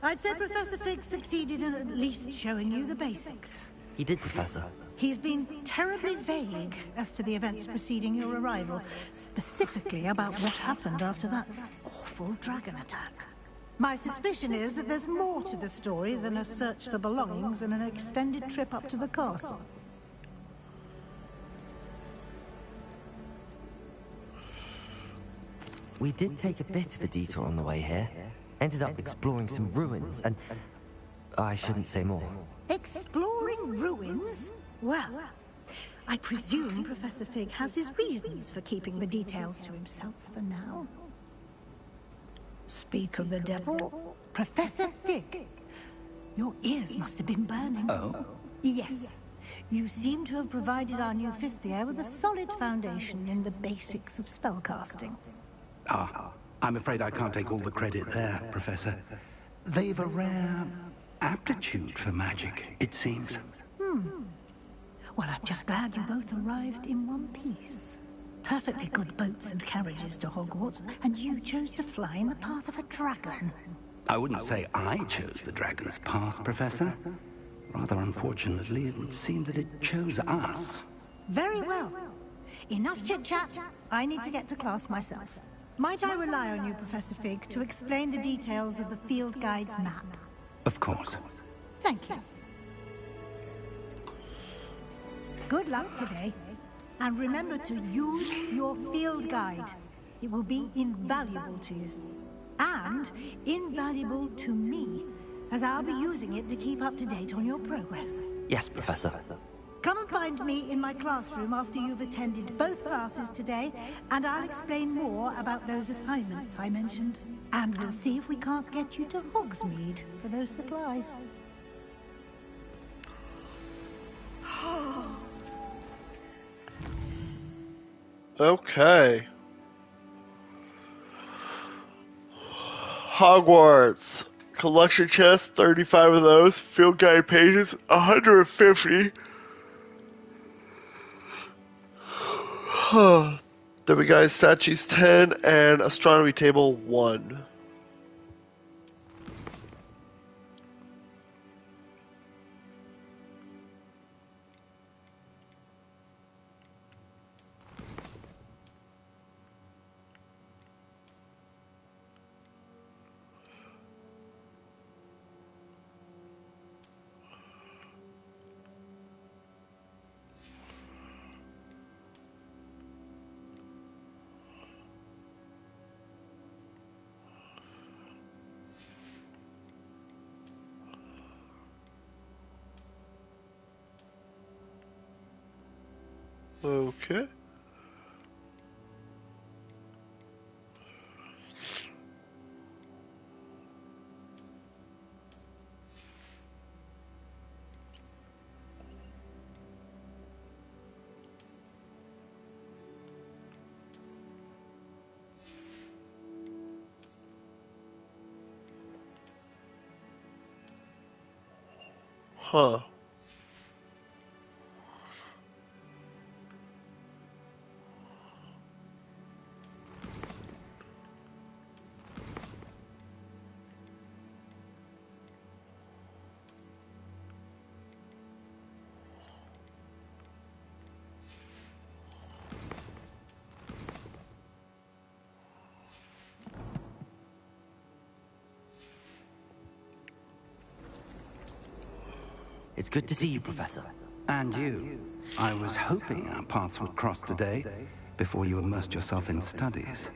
I'd say Professor Fig succeeded in at least showing you the basics. He did, Professor. He's been terribly vague as to the events preceding your arrival, specifically about what happened after that awful dragon attack. My suspicion is that there's more to the story than a search for belongings and an extended trip up to the castle. We did take a bit of a detour on the way here. Ended up exploring some ruins, and I shouldn't say more. Exploring ruins? Well, I presume Professor Fig has his reasons for keeping the details to himself for now. Speak of the devil, Professor Fig. Your ears must have been burning. Oh? Yes. You seem to have provided our new fifth year with a solid foundation in the basics of spellcasting. Ah, I'm afraid I can't take all the credit there, Professor. They've a rare aptitude for magic, it seems. Well, I'm just glad you both arrived in one piece. Perfectly good boats and carriages to Hogwarts, and you chose to fly in the path of a dragon. I wouldn't say I chose the dragon's path, Professor. Rather unfortunately, it would seem that it chose us. Very well. Enough chit-chat. I need to get to class myself. Might I rely on you, Professor Fig, to explain the details of the field guide's map? Of course. Thank you. Good luck today. And remember to use your field guide. It will be invaluable to you. And invaluable to me, as I'll be using it to keep up to date on your progress. Yes, Professor. Come and find me in my classroom after you've attended both classes today, and I'll explain more about those assignments I mentioned. And we'll see if we can't get you to Hogsmeade for those supplies. Okay. Hogwarts. Collection chest, 35 of those. Field guide pages, 150. Then we got statues 10 and astronomy table 1. Okay. Huh. It's good to see you, Professor. And you. I was hoping our paths would cross today, before you immersed yourself in studies.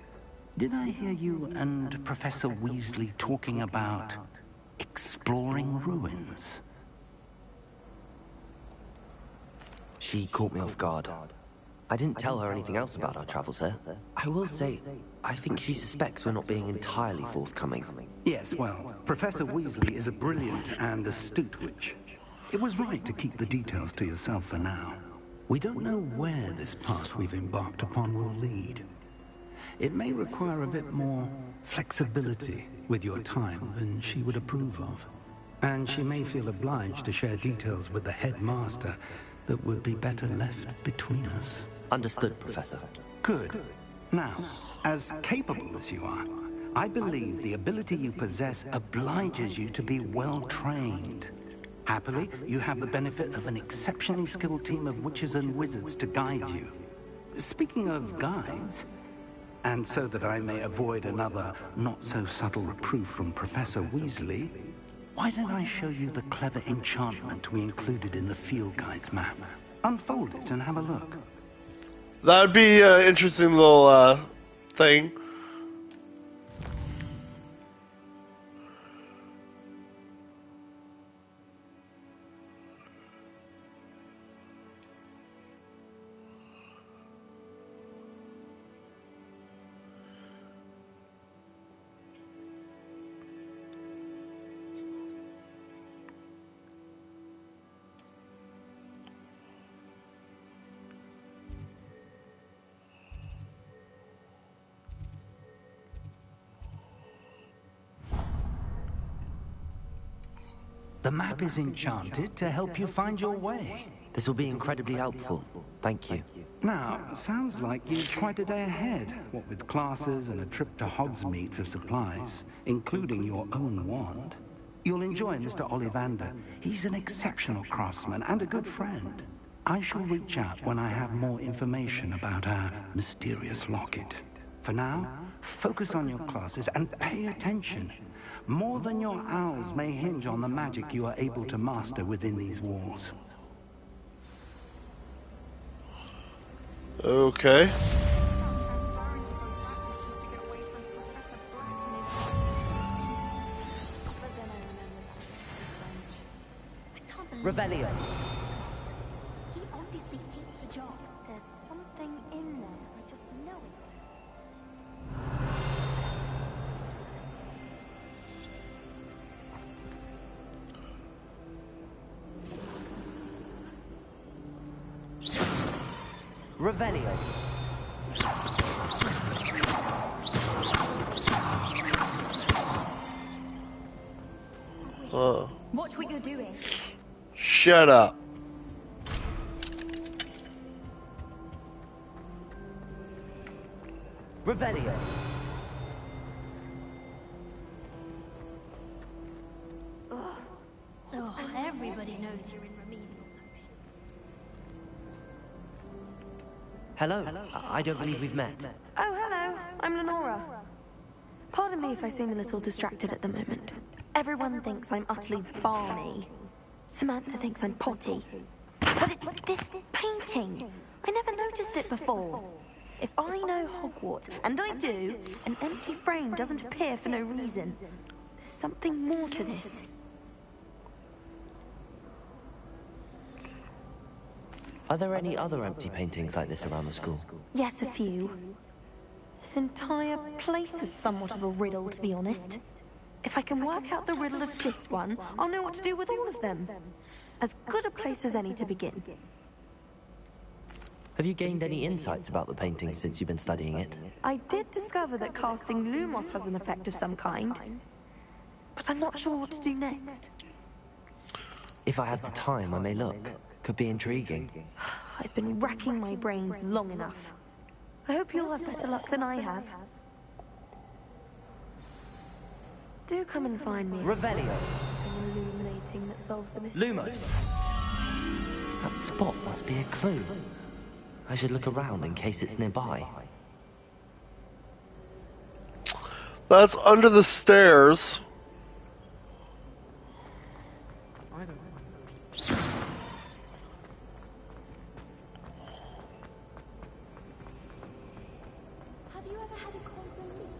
Did I hear you and Professor Weasley talking about exploring ruins? She caught me off guard. I didn't tell her anything else about our travels here. I will say, I think she suspects we're not being entirely forthcoming. Yes, well, Professor Weasley is a brilliant and astute witch. It was right to keep the details to yourself for now. We don't know where this path we've embarked upon will lead. It may require a bit more flexibility with your time than she would approve of. And she may feel obliged to share details with the headmaster that would be better left between us. Understood, Professor. Good. Now, as capable as you are, I believe the ability you possess obliges you to be well trained. Happily, you have the benefit of an exceptionally skilled team of witches and wizards to guide you. Speaking of guides, and so that I may avoid another not-so-subtle reproof from Professor Weasley, why don't I show you the clever enchantment we included in the field guide's map? Unfold it and have a look. That'd be an interesting little thing. The map is enchanted to help you find your way. This will be incredibly helpful. Thank you. Now, sounds like you've quite a day ahead, what with classes and a trip to Hogsmeade for supplies, including your own wand. You'll enjoy Mr. Ollivander. He's an exceptional craftsman and a good friend. I shall reach out when I have more information about our mysterious locket. For now, focus on your classes and pay attention. More than your owls may hinge on the magic you are able to master within these walls. Okay. Revelio. He Revelio. Watch what you're doing. Shut up. Revelio. Oh, everybody knows you're in remedial. Hello. I don't believe we've met. Oh, hello. I'm Lenora. Pardon me if I seem a little distracted at the moment. Everyone thinks I'm utterly balmy. Samantha thinks I'm potty. But it's this painting. I never noticed it before. If I know Hogwarts, and I do, an empty frame doesn't appear for no reason. There's something more to this. Are there any other empty paintings like this around the school? Yes, a few. This entire place is somewhat of a riddle, to be honest. If I can work out the riddle of this one, I'll know what to do with all of them. As good a place as any to begin. Have you gained any insights about the painting since you've been studying it? I did discover that casting Lumos has an effect of some kind. But I'm not sure what to do next. If I have the time, I may look. Could be intriguing. I've been racking my brains long enough. I hope you'll have better luck than I have. Do come and find me. Revelio. Something illuminating that solves the mystery. Lumos. That spot must be a clue. I should look around in case it's nearby. That's under the stairs. Have you ever had a compliment?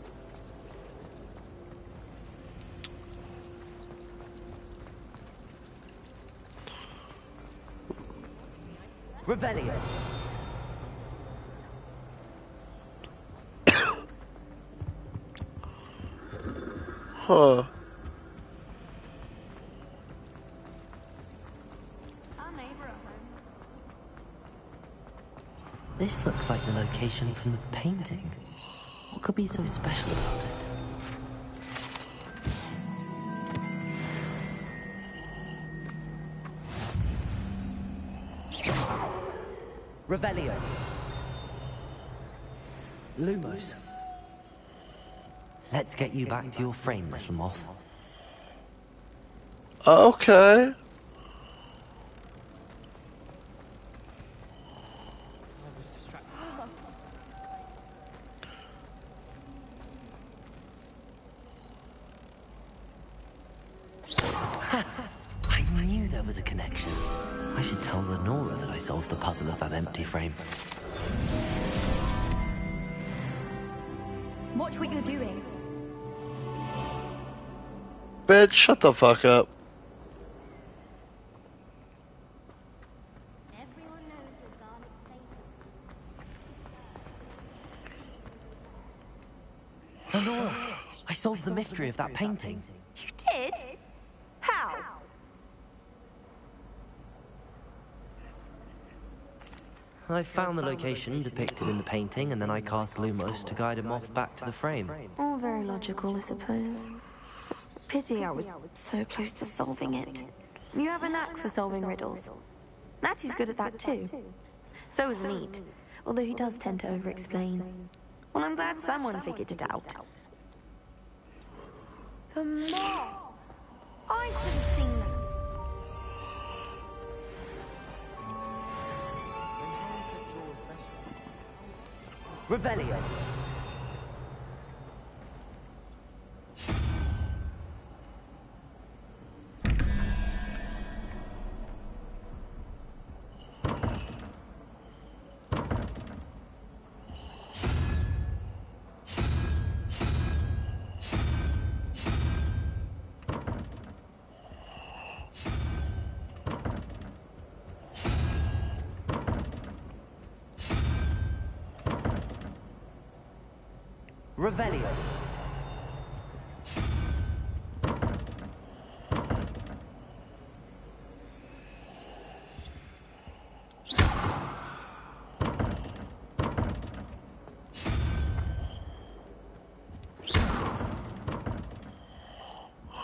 Revelio. Huh. This looks like the location from the painting. What could be so special about it? Revelio. Lumos. Let's get you back to your frame, little moth. Okay. I knew there was a connection. I should tell Lenora that I solved the puzzle of that empty frame. Watch what you're doing. Bitch, shut the fuck up. Everyone knows your garlic painting. Lenora, I solved the mystery of that painting. You did? How? I found the location depicted in the painting, and then I cast Lumos to guide a moth back to the frame. All very logical, I suppose. Pity I was so close to solving it. You have a knack for solving riddles. Natty's good at that too. So is Neat, although he does tend to over-explain. Well, I'm glad someone figured it out. The moth! I should have seen that. Revelio. Revelio.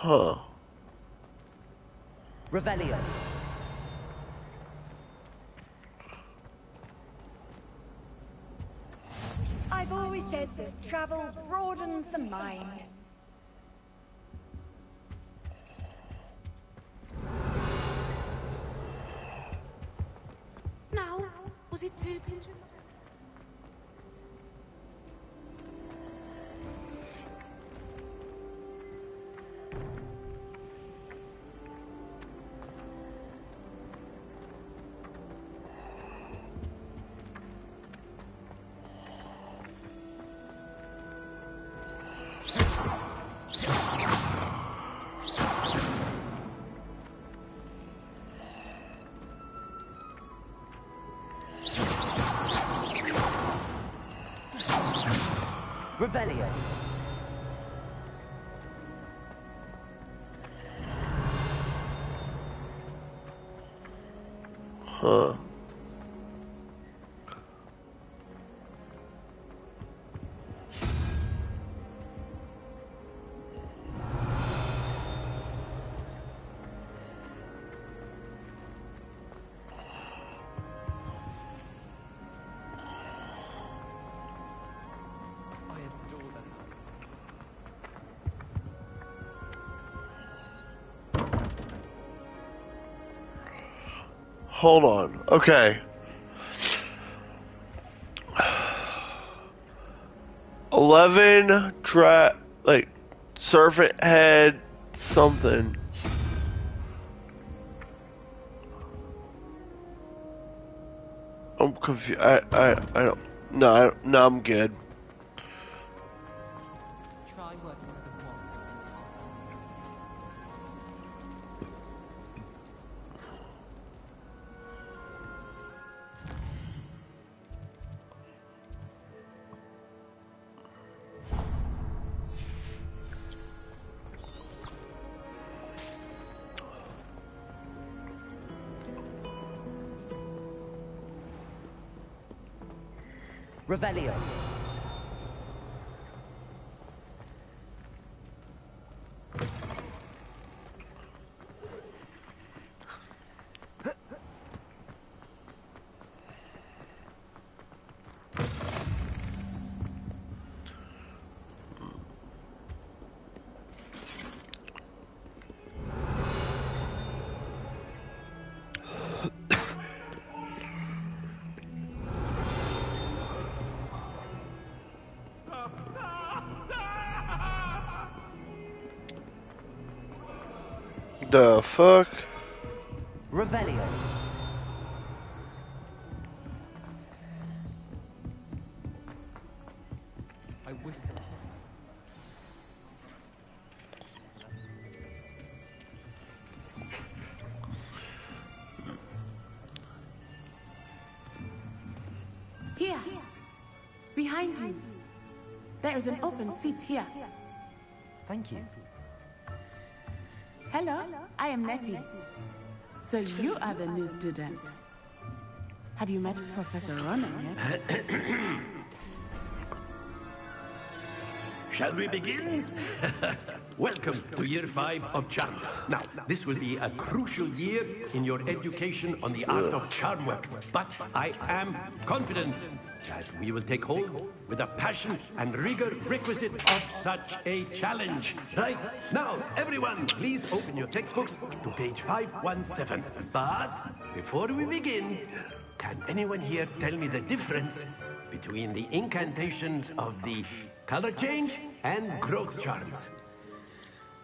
Huh. Revelio. I've always said that travel broadens the mind. Now, was it 2 pinches? Revelio. Huh. Hold on. Okay. 11 like serpent head something. I'm confused. I don't. No, no, I'm good. Try working with the wand. Revelio. The fuck? Revelio. I wish. Here, behind you. There is an open seat here. Thank you. Hello, I am Nettie. So you are the new student. Have you met Professor Ronan yet? Shall we begin? Welcome to year 5 of charms. Now, this will be a crucial year in your education on the art of charm work. But I am confident that we will take hold with the passion and rigor requisite of such a challenge. Right? Now, everyone, please open your textbooks to page 517. But before we begin, can anyone here tell me the difference between the incantations of the color change and growth charms?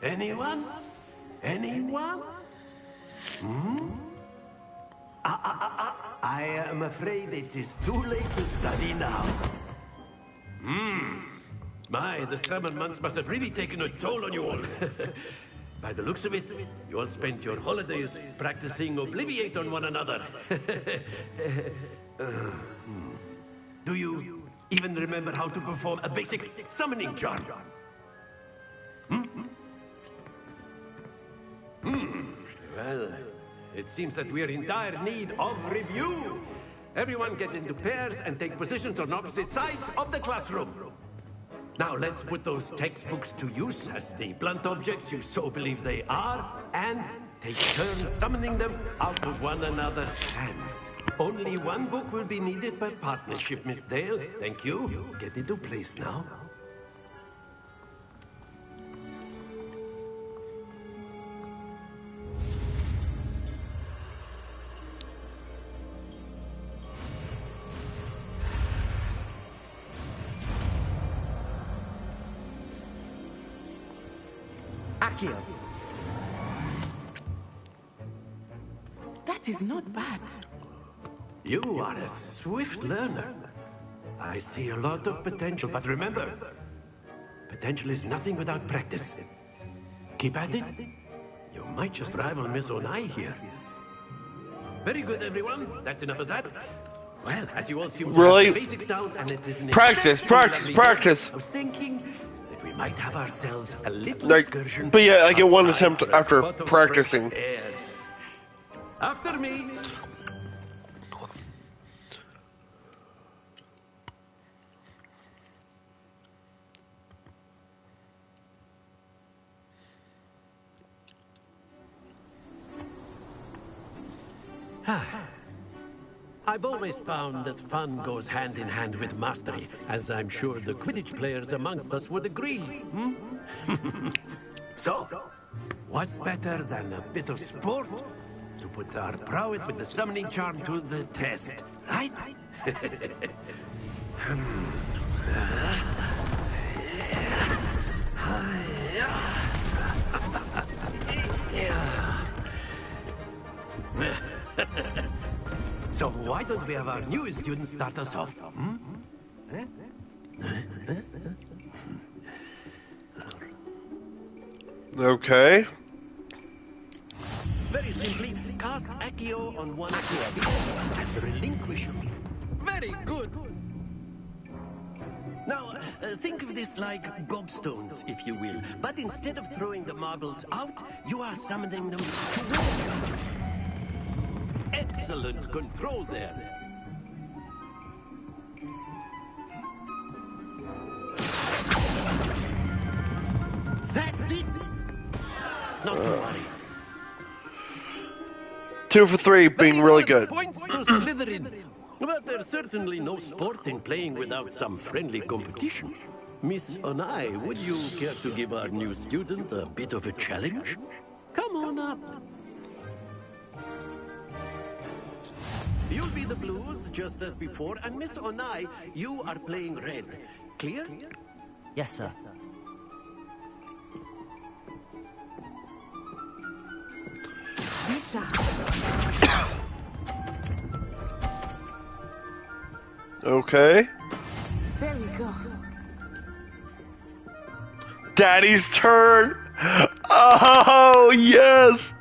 Anyone? Anyone? Hmm? I am afraid it is too late to study now. The summer months must have really taken a toll on you all. By the looks of it, you all spent your holidays practicing Obliviate on one another. Do you even remember how to perform a basic summoning charm? Well, it seems that we are in dire need of review. Everyone get into pairs and take positions on opposite sides of the classroom. Now let's put those textbooks to use as the blunt objects you so believe they are, and take turns summoning them out of one another's hands. Only one book will be needed per partnership, Miss Dale. Thank you. Get into place now. Akio. That is not bad. You are a swift learner. I see a lot of potential, but remember, potential is nothing without practice. Keep at it. You might just rival Miss Onai here. Very good, everyone. That's enough of that. Well, as you all seem to have the basics down, and it is an practice. I was thinking that we might have ourselves a little excursion. But yeah, I get one attempt after practicing. After me. I've always found that fun goes hand in hand with mastery, as I'm sure the Quidditch players amongst us would agree. So, what better than a bit of sport to put our prowess with the summoning charm to the test, right? So why don't we have our newest student start us off? Okay. Very simply, cast Accio on one Accio and relinquish it. Very good. Now, think of this like gobstones, if you will. But instead of throwing the marbles out, you are summoning them toward you. Excellent control there. That's it. Not to worry. 2 for 3, being really good. Points to Slytherin. But there's certainly no sport in playing without some friendly competition. Miss Onai, would you care to give our new student a bit of a challenge? Come on up. You'll be the blues, just as before, and Miss Onai, you are playing red. Clear? Yes, sir. Okay. There we go. Daddy's turn. Oh, yes.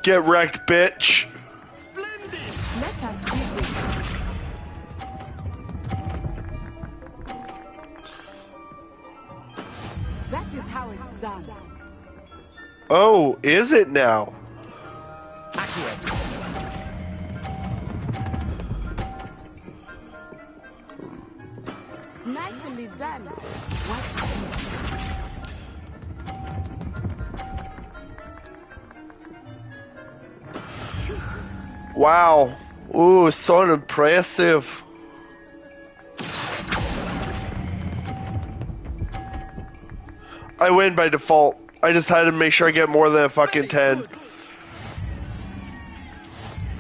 Get wrecked, bitch. Splendid. Let us see this. That is how it's done. Oh, is it now? Nicely done. Wow. Ooh, so impressive. I win by default. I just had to make sure I get more than a fucking 10.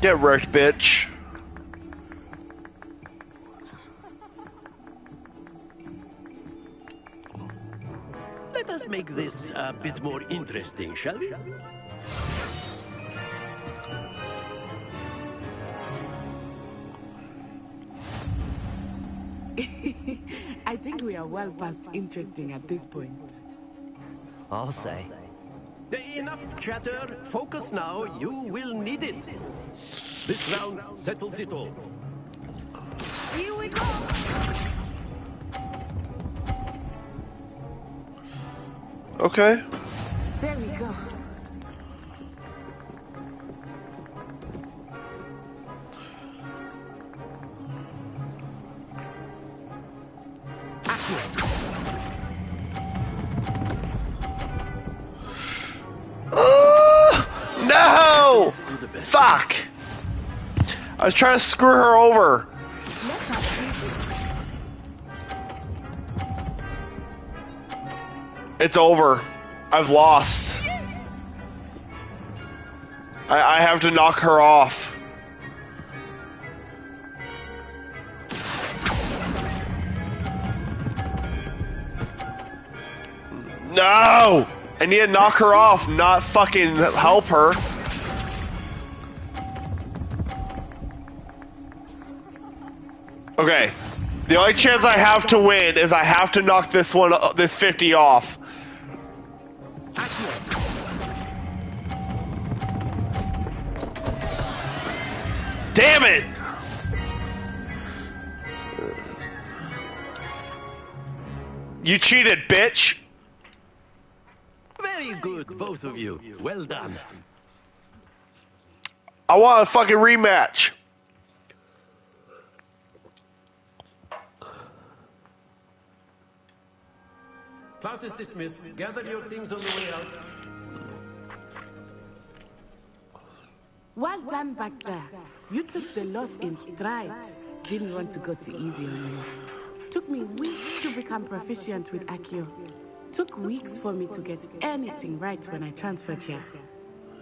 Get wrecked, bitch. Let us make this a bit more interesting, shall we? I think we are well past interesting at this point. I'll say. Enough chatter. Focus now. You will need it. This round settles it all. Here we go. Okay. There we go. No! Fuck! I was trying to screw her over. It's over. I've lost. I have to knock her off. No! I need to knock her off, not fucking help her. Okay. The only chance I have to win is I have to knock this 50 off. Damn it! You cheated, bitch! Very good, both of you. Well done. I want a fucking rematch. Class is dismissed. Gather your things on the way out. Well done back there. You took the loss in stride. Didn't want to go too easy on you. Took me weeks to become proficient with Accio. Took weeks for me to get anything right when I transferred here.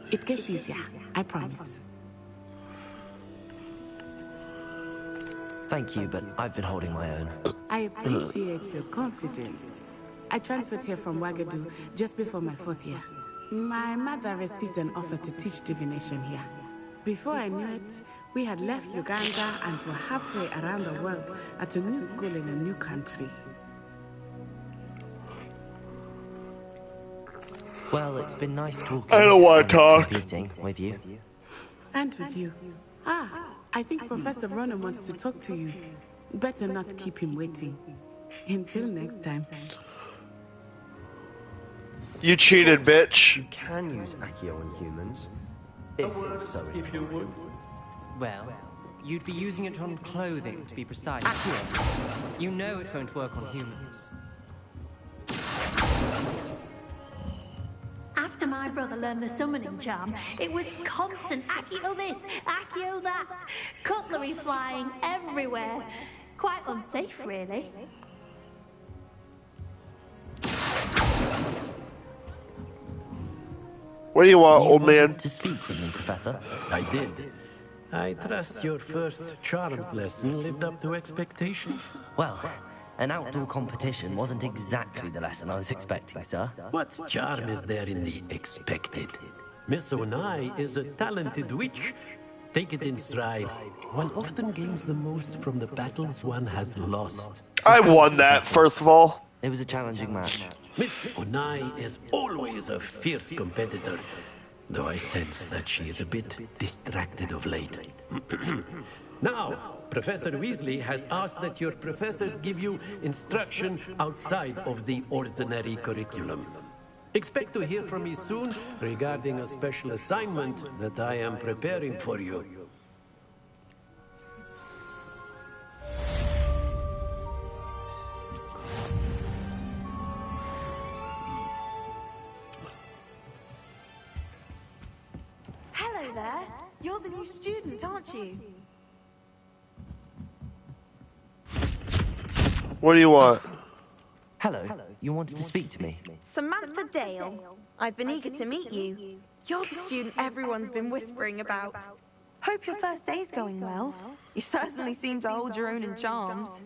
It gets easier, I promise. Thank you, but I've been holding my own. I appreciate your confidence. I transferred here from Wagadu just before my 4th year. My mother received an offer to teach divination here. Before I knew it, we had left Uganda and were halfway around the world at a new school in a new country. Well, it's been nice talking. I don't want to talk. Competing with you. And with you. I think Professor Ronan wants to talk to you. Better not keep him waiting. Until next time. You cheated, bitch. You can use Accio on humans. If you would. Well, you'd be using it on clothing, to be precise. You know it won't work on humans. After my brother learned the summoning charm, it was constant Accio this, Accio that. Cutlery flying everywhere. Quite unsafe, really. What do you want, old man? To speak with me, Professor. I did. I trust your first charms lesson lived up to expectation. Well, an outdoor competition wasn't exactly the lesson I was expecting, sir. What charm is there in the expected? Miss Onai is a talented witch. Take it in stride. One often gains the most from the battles one has lost. I won that, first of all. It was a challenging match. Miss Onai is always a fierce competitor, though I sense that she is a bit distracted of late. Now, Professor Weasley has asked that your professors give you instruction outside of the ordinary curriculum. Expect to hear from me soon regarding a special assignment that I am preparing for you. Hello there. You're the new student, aren't you? What do you want? Hello. You wanted to speak to me? Samantha Dale. I've been eager to meet you. You're the student everyone's been whispering about. Hope your first day's going well. You certainly seem to hold your own in charms.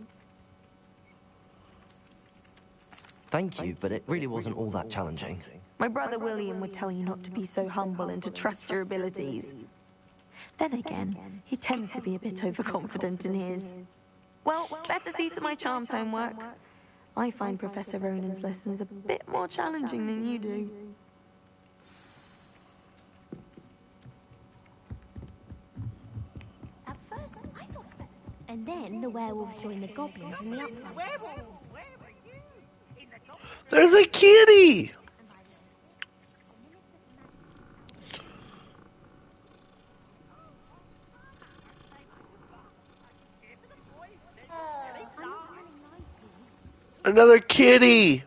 Thank you, but it really wasn't all that challenging. My brother William would tell you not to be so humble and to trust your abilities. Then again, he tends to be a bit overconfident in his. Well, better see to my charms homework. I find Professor Ronan's lessons a bit more challenging than you do. At first, I thought... And then the werewolves joined the goblins in the uproar. There's a kitty! Another kitty!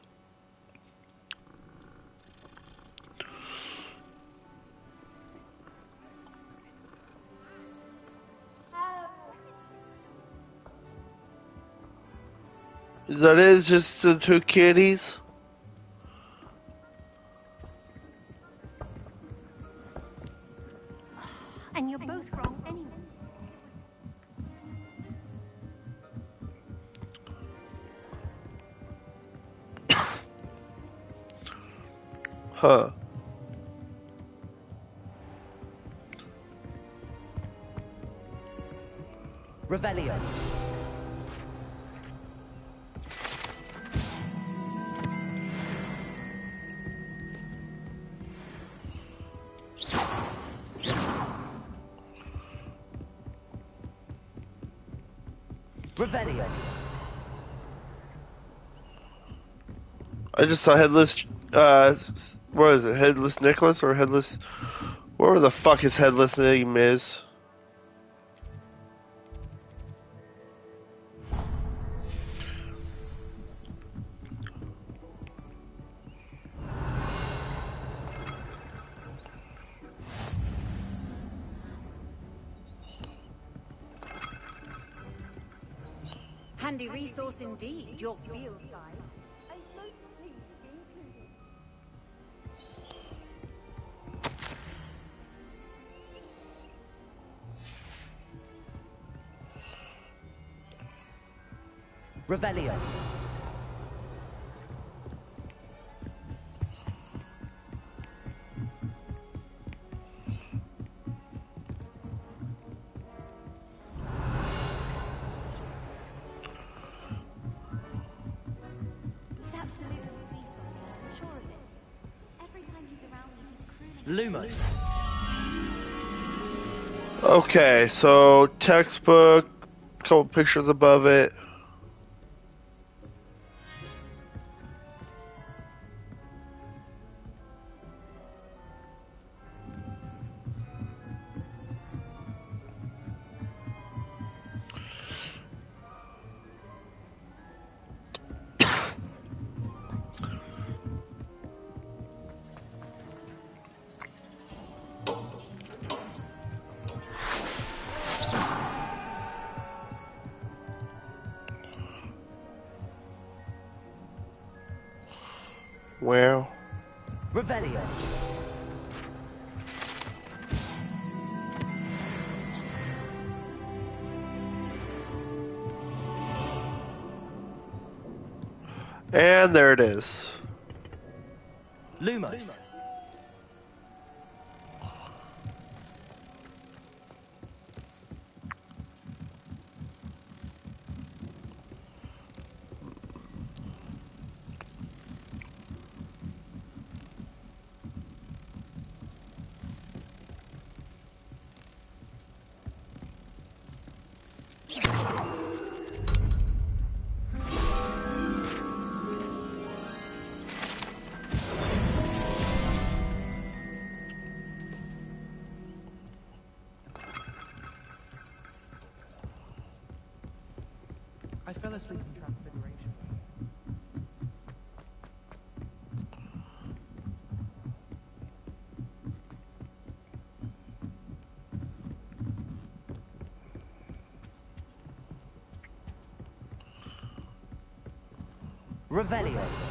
That is just the two kitties? And you're both wrong anyway. Huh. Revelio. Revelio. I just saw headless, what is it? Headless Nicholas or headless? Whatever the fuck his headless name is. Handy resource indeed, your field guide. Revelio. Lumos. Okay, so textbook, couple pictures above it. Well, Revelio. and there it is. Lumos. I fell asleep in Transfiguration. Revelio.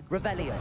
Revelio.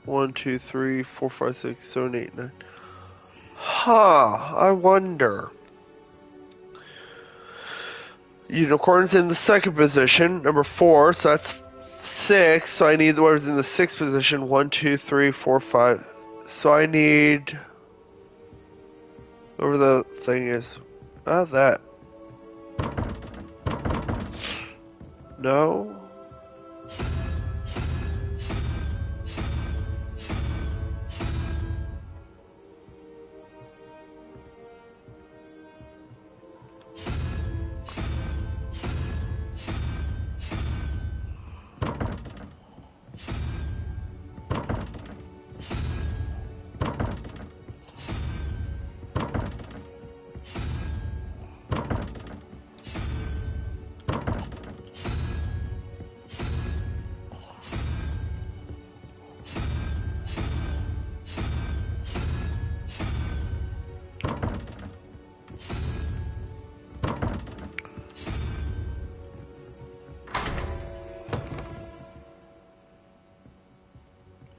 1, 2, 3, 4, 5, 6, 7, 8, 9. Huh, I wonder. Unicorn's in the second position, number 4, so that's 6. So I need whatever's in the 6th position. 1, 2, 3, 4, 5. So I need whatever the thing is. Not that. No.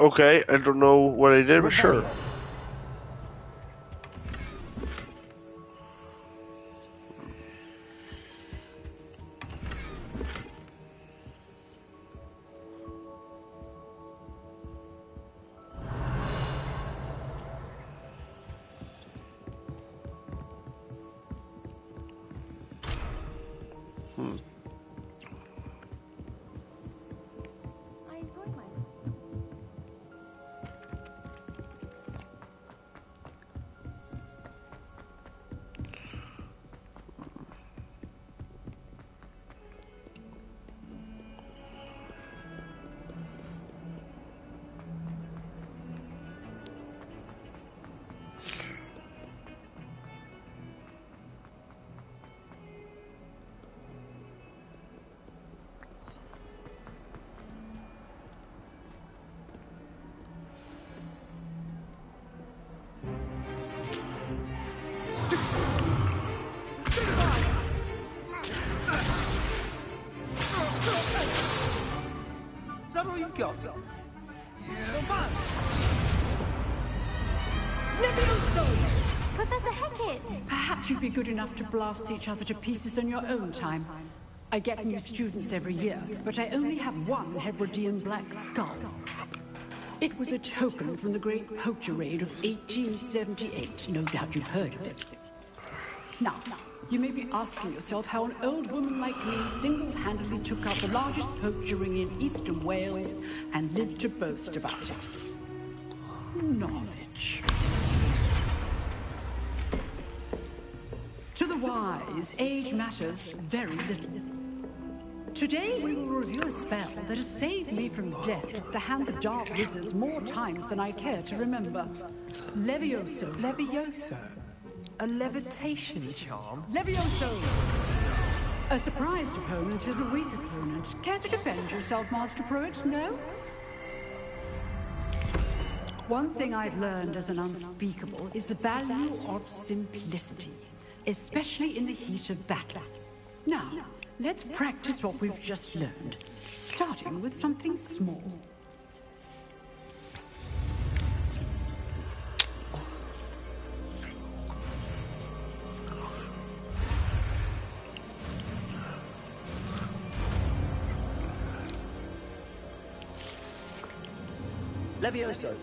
Okay, I don't know what I did, but sure. Is that all you've got? Professor Hackett! Perhaps you'd be good enough to blast each other to pieces on your own time. I get new students every year, but I only have one Hebridean black skull. It was a token from the Great Poacher Raid of 1878. No doubt you've heard of it. Now, you may be asking yourself how an old woman like me single-handedly took out the largest poacher ring in eastern Wales and lived to boast about it. Knowledge. To the wise, age matters very little. Today we will review a spell that has saved me from death at the hands of dark wizards more times than I care to remember. Levioso. Levioso? A levitation charm? Levioso! A surprised opponent is a weak opponent. Care to defend yourself, Master Pruitt? No? One thing I've learned as an unspeakable is the value of simplicity, especially in the heat of battle. Now, let's practice what we've just learned, starting with something small. Levioso.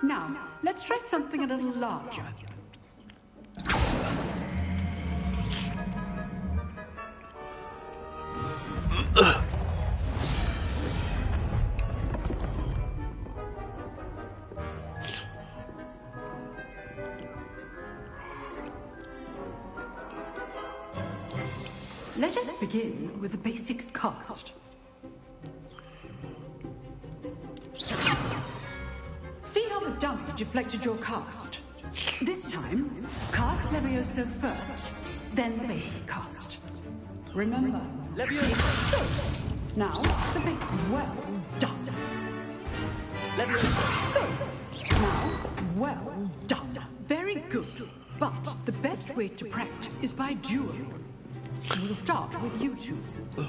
Now, let's try something a little larger. Let us begin with the basic cast. See how the dummy deflected your cast? This time, cast Levioso first, then the basic cast. Remember, Levioso. Now, the big well done. Levioso. Now, well done. Very good. But the best way to practice is by dueling. We'll start with you two.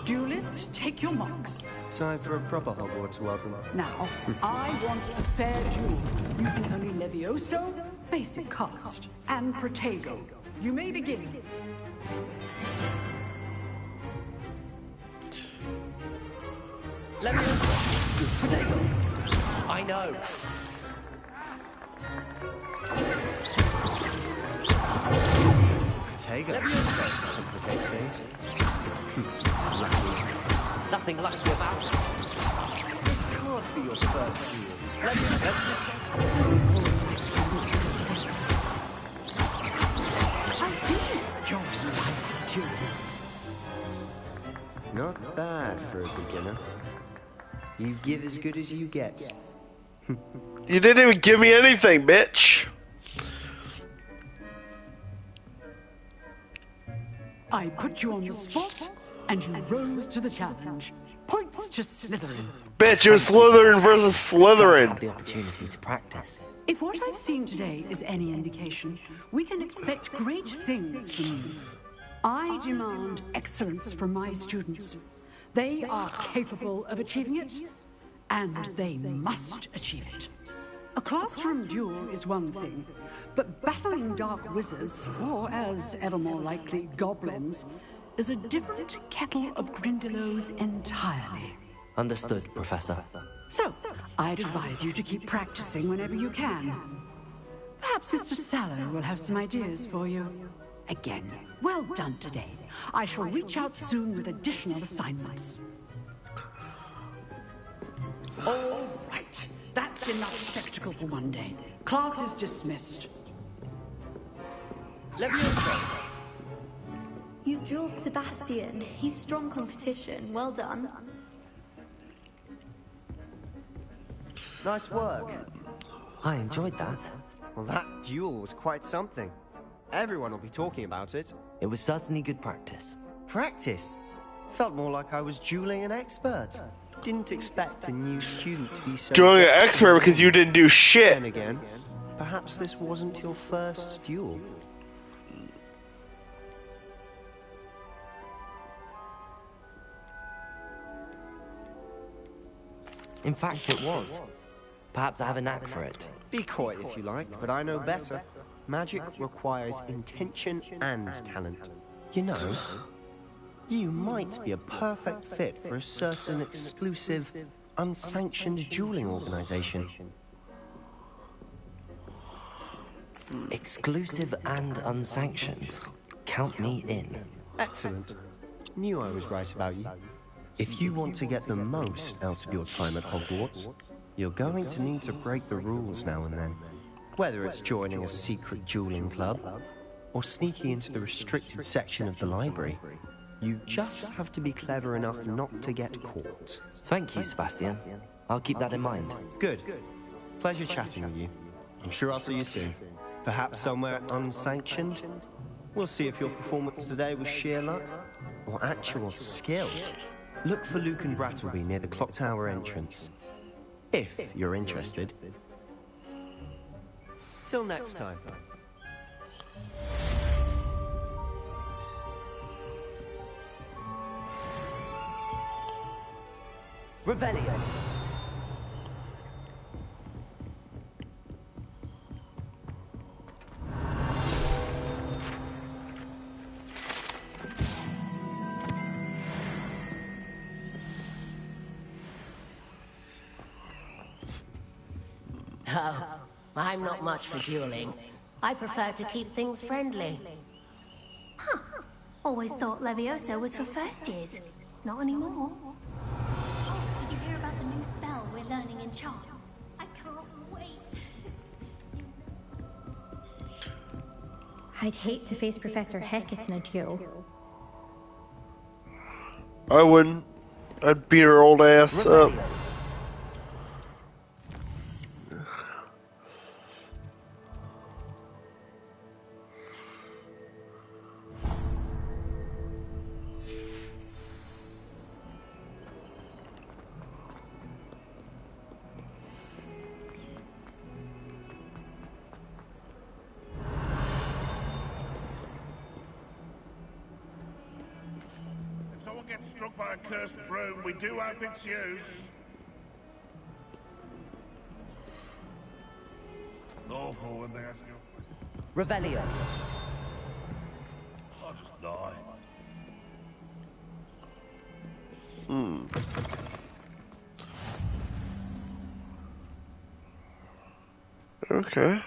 Duelists, take your marks. Time for a proper Hogwarts welcome. Now, I want a fair duel, using only Levioso, basic cast, and Protego. You may begin. Levioso! Protego! I know! Protego? Complicate things. Nothing lucky about it. This can't be your first duel. Not bad for a beginner. You give as good as you get. You didn't even give me anything, bitch. I put you on the spot, and you rose to the challenge. Points to Slytherin. Bitch, it was Slytherin versus Slytherin. The opportunity to practice. If what I've seen today is any indication, we can expect great things from you. I demand excellence from my students. They are capable of achieving it, and they must achieve it. A classroom duel is one thing, but battling dark wizards, or as ever more likely, goblins, is a different kettle of Grindylows entirely. Understood, Professor. So, I'd advise you to keep practicing whenever you can. Perhaps Mr. Sallow will have some ideas for you. Again, well done today. I shall reach out soon with additional assignments. All right. That's enough spectacle for one day. Class is dismissed. Levioso! You dueled Sebastian. He's strong competition. Well done. Nice work. I enjoyed that. Well, that duel was quite something. Everyone will be talking about it. It was certainly good practice. Practice? Felt more like I was dueling an expert. Didn't expect a new student to be so... Dueling an expert because you didn't do shit. Then again, perhaps this wasn't your first duel. In fact, it was. Perhaps I have a knack for it. Be coy if you like, but I know better. Magic requires intention and talent. You know, you might be a perfect fit for a certain exclusive, unsanctioned dueling organization. Exclusive and unsanctioned. Count me in. Excellent. Knew I was right about you. If you want to get the most out of your time at Hogwarts, you're going to need to break the rules now and then. Whether it's joining a secret dueling club, or sneaking into the restricted section of the library, you just have to be clever enough not to get caught. Thank you, Sebastian. I'll keep that in mind. Good. Pleasure chatting with you. I'm sure I'll see you soon. Perhaps somewhere unsanctioned? We'll see if your performance today was sheer luck, or actual skill. Look for Luke and Brattleby near the clock tower entrance. If you're interested. Till next time. Revelio! Oh, I'm not much for dueling. I prefer to keep things friendly. Huh. Always thought Levioso was for first years. Not anymore. Oh, did you hear about the new spell we're learning in charms? I can't wait. I'd hate to face Professor Hecat in a duel. I wouldn't. I'd beat her old ass up. struck by a cursed broom, we do hope it's you. Lawful when they ask you. Revelio. I'll just die. Okay.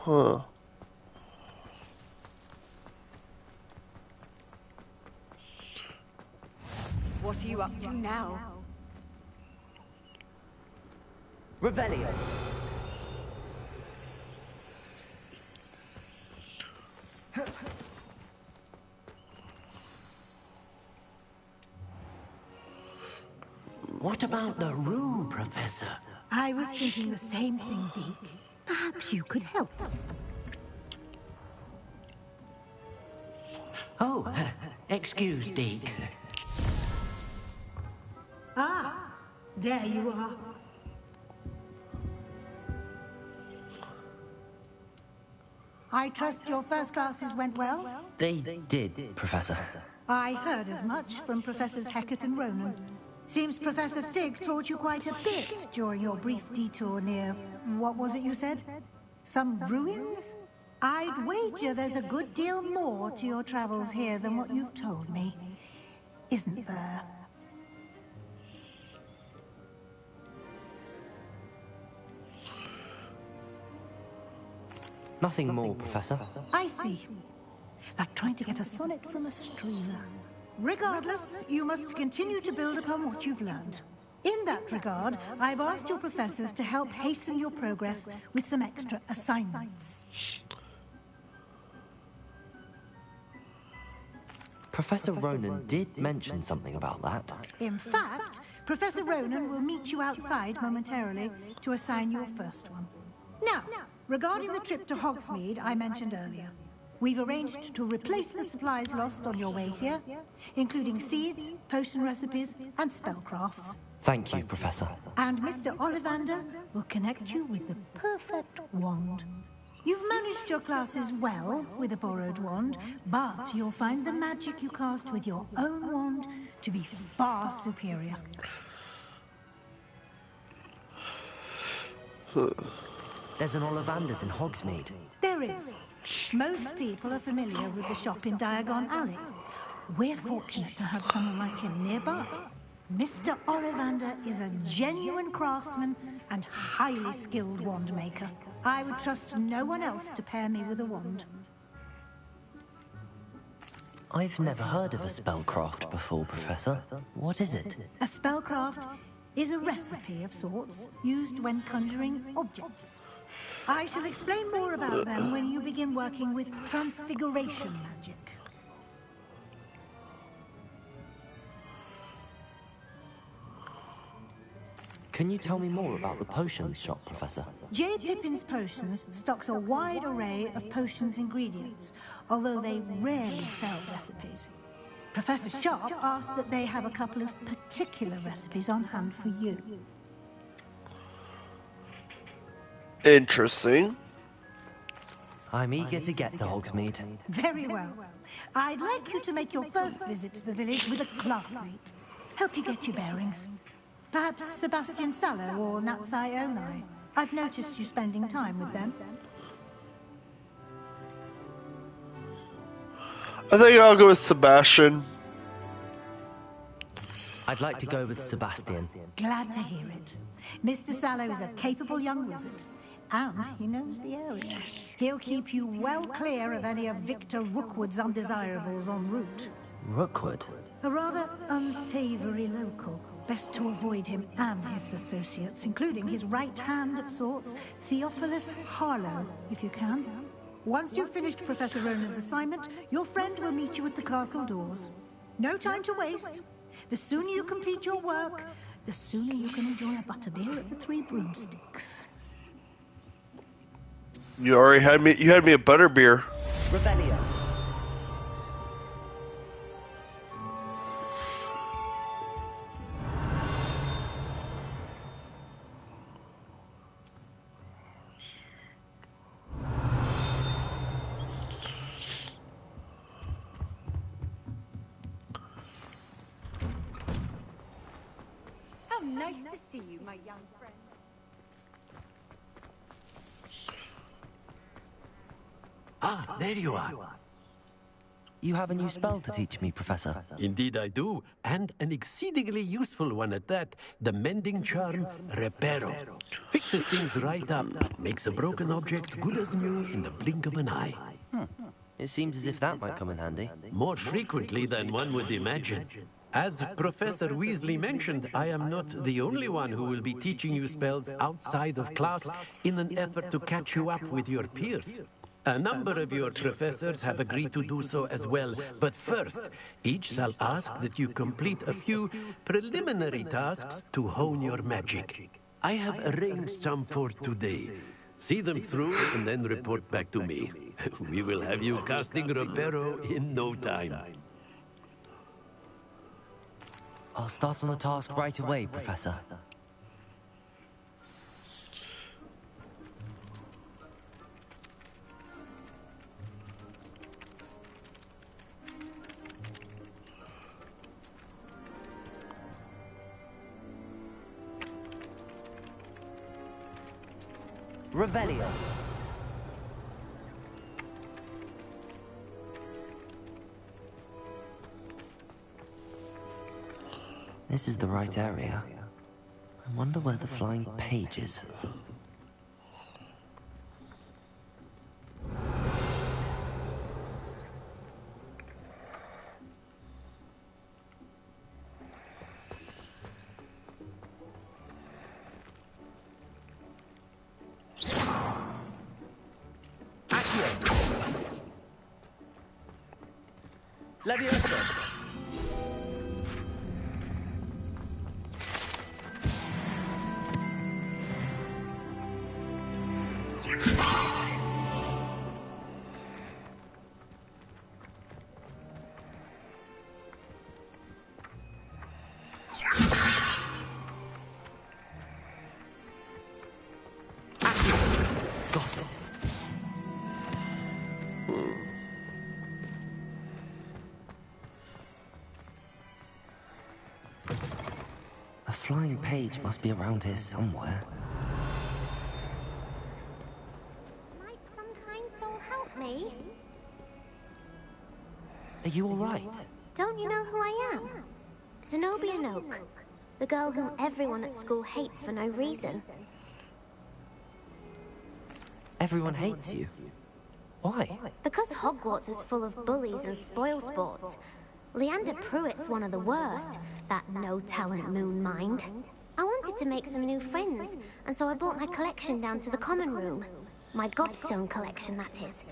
Huh. What are you up to now? Revelio. What about the room, Professor? I was thinking the same thing, Deke. Perhaps you could help. Oh, excuse, Deke. Ah, there you are. I trust your first classes went well? They did, Professor. I heard as much from Professors Hecat and Ronan. Seems Professor Fig taught you quite a bit during your brief detour near... what was it you said? Some ruins? I'd wager there's a good deal more to your travels here than what you've told me. Isn't there? Nothing more, Professor. I see. Like trying to get a sonnet from a streamer. Regardless, you must continue to build upon what you've learned. In that regard, I've asked your professors to help hasten your progress with some extra assignments. Professor Ronan did mention something about that. In fact, Professor Ronan will meet you outside momentarily to assign your first one. Now, regarding the trip to Hogsmeade I mentioned earlier, we've arranged to replace the supplies lost on your way here, including seeds, potion recipes, and spellcrafts. Thank you, Professor. And Mr. Ollivander will connect you with the perfect wand. You've managed your classes well with a borrowed wand, but you'll find the magic you cast with your own wand to be far superior. There's an Ollivander's in Hogsmeade. There is. Most people are familiar with the shop in Diagon Alley. We're fortunate to have someone like him nearby. Mr. Ollivander is a genuine craftsman and highly skilled wand maker. I would trust no one else to pair me with a wand. I've never heard of a spellcraft before, Professor. What is it? A spellcraft is a recipe of sorts used when conjuring objects. I shall explain more about them when you begin working with transfiguration magic. Can you tell me more about the potions shop, Professor? J. Pippin's Potions stocks a wide array of potions ingredients, although they rarely sell recipes. Professor Sharp asked that they have a couple of particular recipes on hand for you. Interesting. I'm eager to get to Hogsmeade. Very well. I'd like you to make your first visit to the village with a classmate. Help you get your bearings. Perhaps Sebastian Sallow or Natsai Onai. I've noticed you spending time with them. I think I'll go with Sebastian. I'd like to go with Sebastian. Glad to hear it. Mr. Sallow is a capable young wizard, and he knows the area. He'll keep you well clear of any of Victor Rookwood's undesirables en route. Rookwood? A rather unsavory local. Best to avoid him and his associates, including his right hand of sorts, Theophilus Harlow, if you can. Once you've finished Professor Ronan's assignment, your friend will meet you at the castle doors. No time to waste. The sooner you complete your work, the sooner you can enjoy a butterbeer at the Three Broomsticks. You already had me. You had me a butterbeer. Rebellion. How nice to see you, my young friend. Ah, there you are. You have a new spell to teach me, Professor. Indeed I do, and an exceedingly useful one at that. The mending charm, Reparo. Fixes things right up, makes a broken object good as new in the blink of an eye. It seems as if that might come in handy. More frequently than one would imagine. As Professor Weasley mentioned, I am not the only one who will be teaching you spells outside of class in an effort to catch you up with your peers. A number of your professors have agreed to do so as well, but first, each shall ask that you complete a few preliminary tasks to hone your magic. I have arranged some for today. See them through and then report back to me. We will have you casting Reparo in no time. I'll start on the task right away, Professor. Revelio. This is the right area. I wonder where the flying page is. Leviosa! Got it. A flying page must be around here somewhere. Might some kind soul help me? Are you all right? Don't you know who I am? Zenobia Noak, the girl whom everyone at school hates for no reason. Everyone hates you. Why? Because Hogwarts is full of bullies and spoilsports. Leander Pruitt's one of the worst, that no-talent moon mind. I wanted to make some new friends, and so I brought my collection down to the common room. My gobstone collection, that is.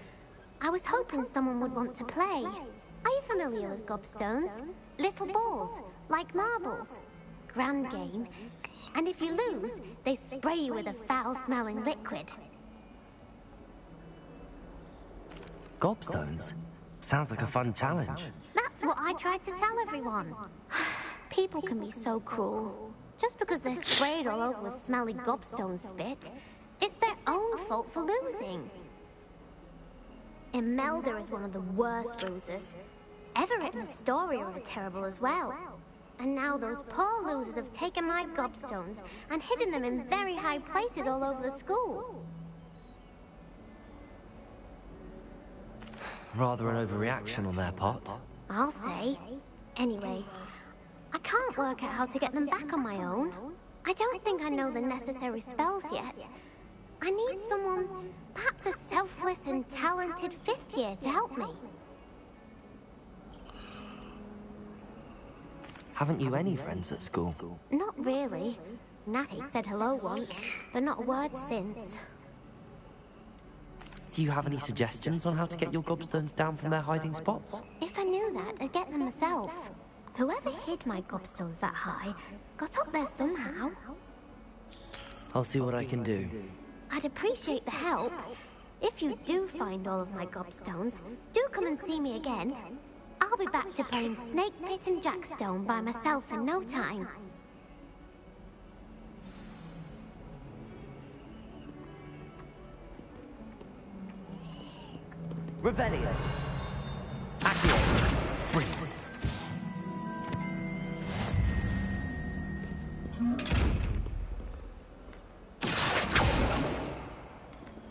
I was hoping someone would want to play. Are you familiar with gobstones? Little balls, like marbles. Grand game. And if you lose, they spray you with a foul-smelling liquid. Gobstones? Sounds like a fun challenge. That's what I tried to tell everyone. People can be so cruel. Just because they're sprayed all over with smelly gobstone spit, it's their own fault for losing. Imelda is one of the worst losers. Everett and Astoria are terrible as well. And now those poor losers have taken my gobstones and hidden them in very high places all over the school. Rather an overreaction on their part. I'll say. Anyway, I can't work out how to get them back on my own. I don't think I know the necessary spells yet. I need someone, perhaps a selfless and talented fifth year to help me. Haven't you any friends at school? Not really. Natty said hello once, but not a word since. Do you have any suggestions on how to get your gobstones down from their hiding spots? If I knew that, I'd get them myself. Whoever hid my gobstones that high got up there somehow. I'll see what I can do. I'd appreciate the help. If you do find all of my gobstones, do come and see me again. I'll be back to playing Snake Pit and Jackstone by myself in no time. Revelio. Accio. Brilliant.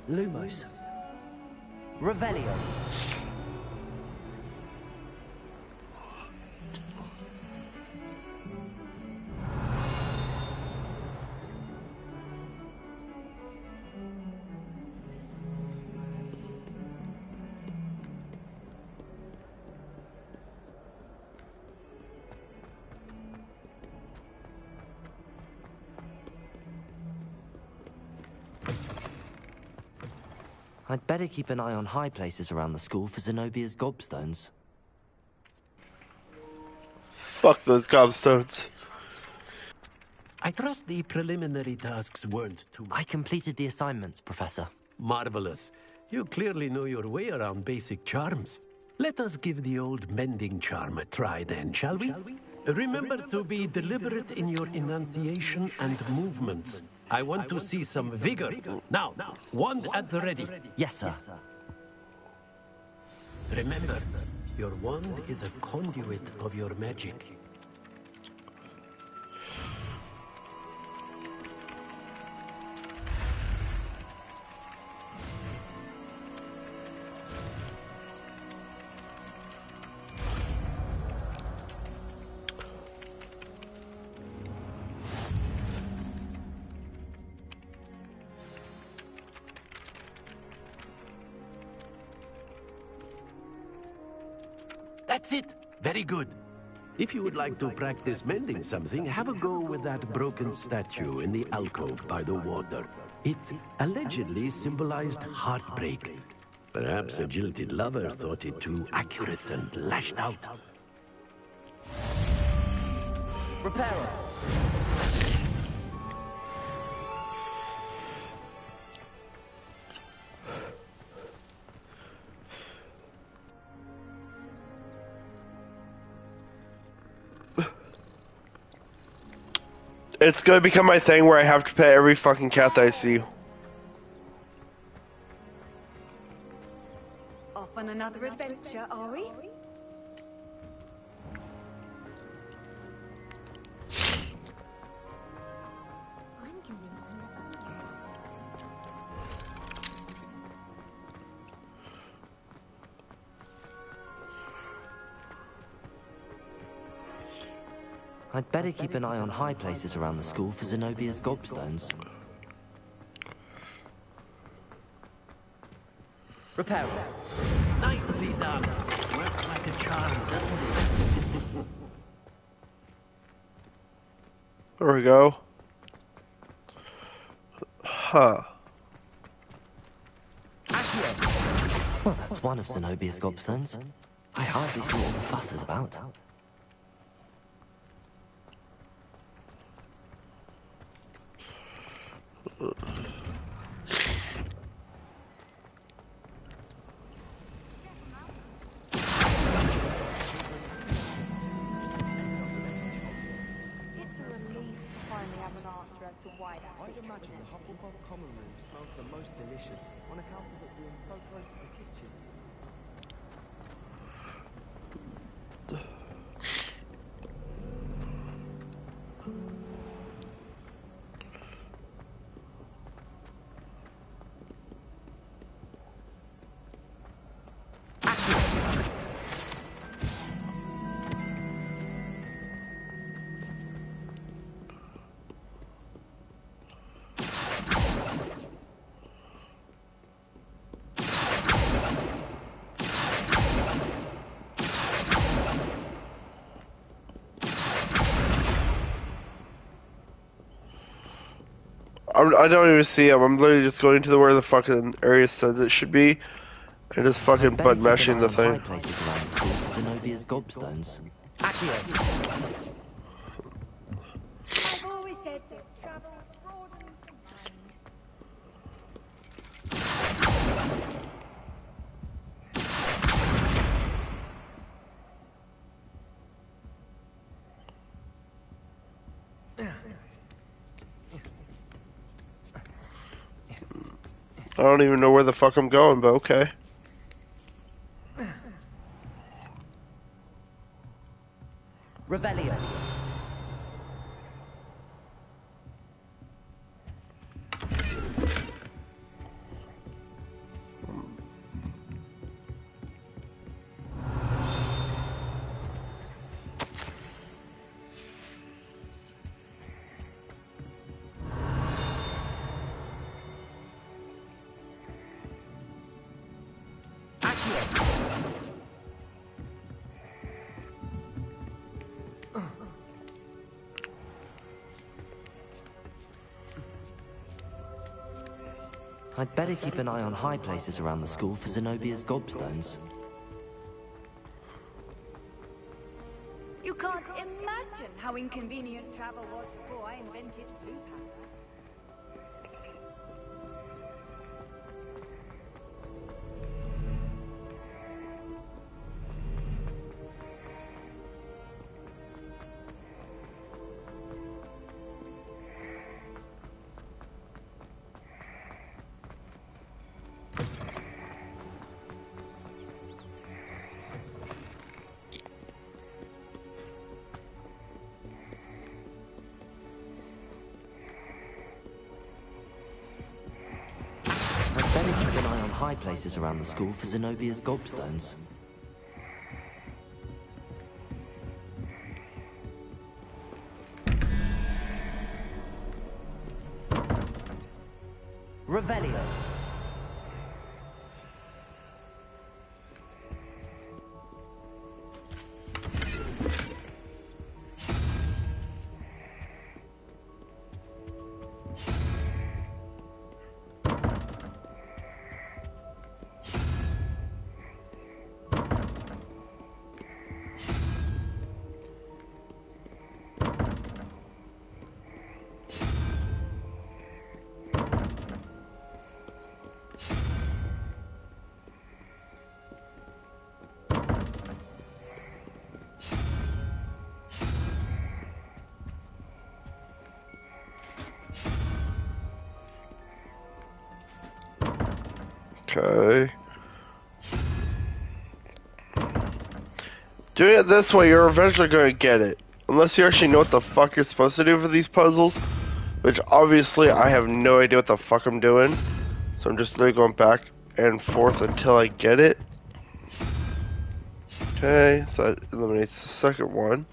Lumos. Revelio. I'd better keep an eye on high places around the school for Zenobia's gobstones. Fuck those gobstones. I trust the preliminary tasks weren't too much. I completed the assignments, Professor. Marvelous. You clearly know your way around basic charms. Let us give the old mending charm a try then, shall we? Remember to be deliberate in your enunciation and movements. I want to see some vigor. Now, wand at the ready. Yes, sir. Remember, your wand is a conduit of your magic. That's it. Very good. If you would like to practice mending something, have a go with that broken statue in the alcove by the water. It allegedly symbolized heartbreak. Perhaps a jilted lover thought it too accurate and lashed out. Reparo. It's gonna become my thing where I have to pet every fucking cat that I see. Off on another adventure, are we? I'd better keep an eye on high places around the school for Zenobia's gobstones. Reparo. Nicely done. Works like a charm, doesn't it? There we go. Huh. Well, that's one of Zenobia's gobstones. I hardly see what the fuss is about. I'd imagine the Hufflepuff common room smells the most delicious on account of it being so close to the kitchen. I don't even see him. I'm literally just going to where the fucking area says it should be, and just fucking butt mashing the thing. Places around the school for Zenobia's gobstones. I've always said that travel broadens the mind. I don't even know where the fuck I'm going, but okay. Revelio. I'd better keep an eye on high places around the school for Zenobia's gobstones. You can't imagine how inconvenient travel was before I invented blue powder. High places around the school for Zenobia's gobstones. Revelio. Okay. Doing it this way, you're eventually going to get it. Unless you actually know what the fuck you're supposed to do for these puzzles. Which, obviously, I have no idea what the fuck I'm doing. So I'm just really going back and forth until I get it. Okay, so that eliminates the second one.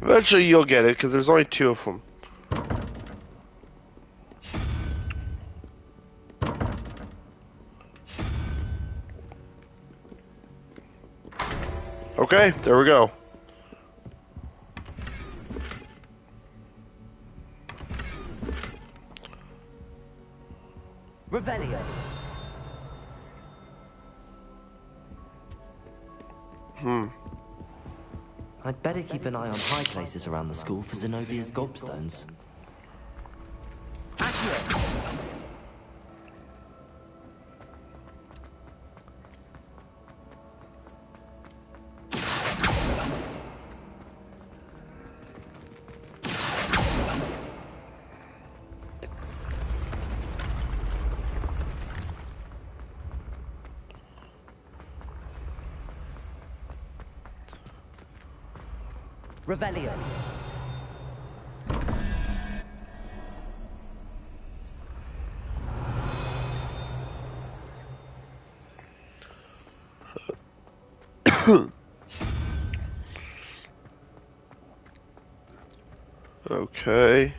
Eventually you'll get it, because there's only 2 of them. Okay, there we go. Revelio. I'd better keep an eye on high places around the school for Zenobia's gobstones. Revelio. Okay.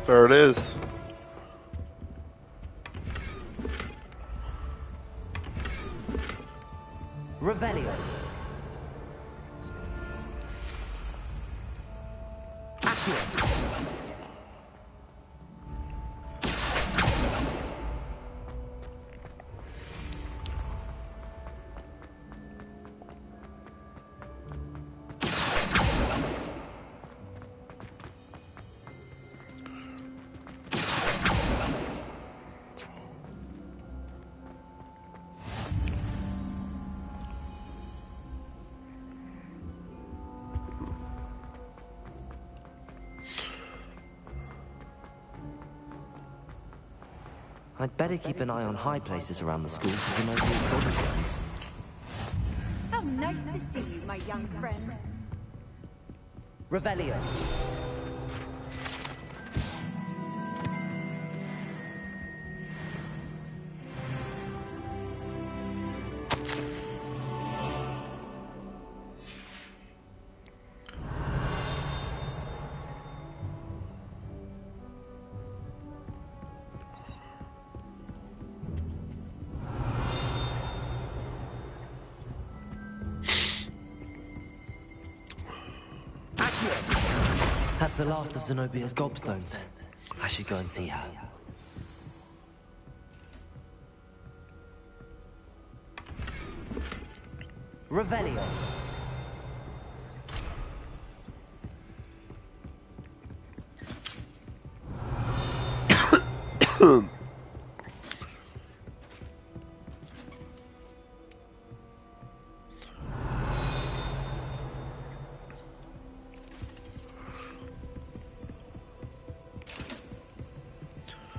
There it is. Revelio. I'd better keep an eye on high places around the school for Zenobia's gobstones. How nice to see you, my young friend. Revelio. That's the last of Zenobia's gobstones. I should go and see her. Revelio.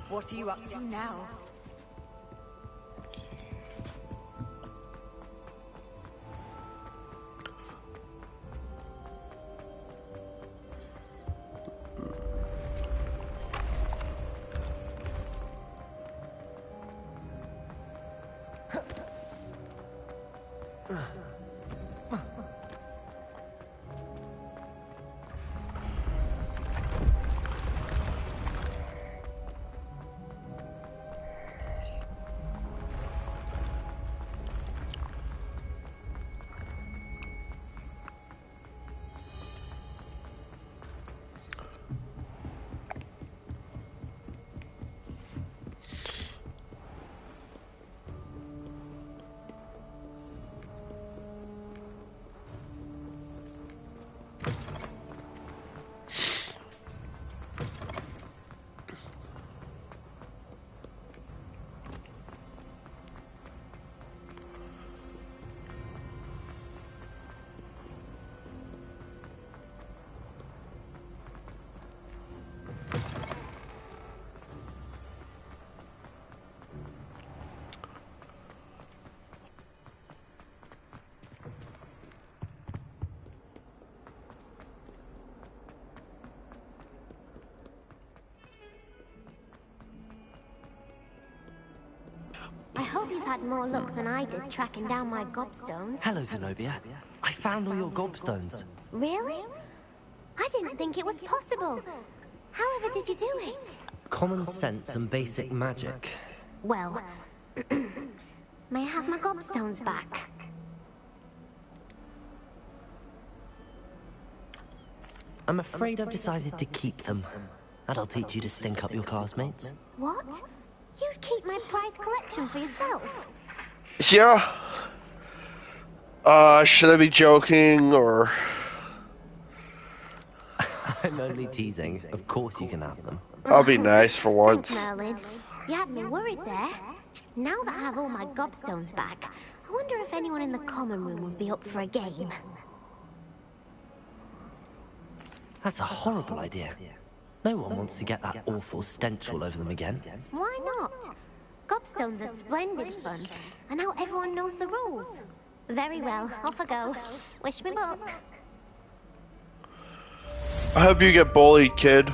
What are you up to now? I hope you've had more luck than I did tracking down my gobstones. Hello, Zenobia. I found all your gobstones. Really? I didn't think it was possible. However did you do it? Common sense and basic magic. Well, may I have my gobstones back? I'm afraid I've decided to keep them. That'll teach you to stink up your classmates. What? You'd keep my prized collection for yourself? Yeah. Should I be joking or... I'm only teasing. Of course you can have them. I'll be nice for once. Thanks, Merlin. You had me worried there. Now that I have all my gobstones back, I wonder if anyone in the common room would be up for a game. That's a horrible idea. No one wants to get that awful stench all over them again. Why not? Gobstones are splendid fun, and now everyone knows the rules. Very well, off I go. Wish me luck. I hope you get bullied, kid.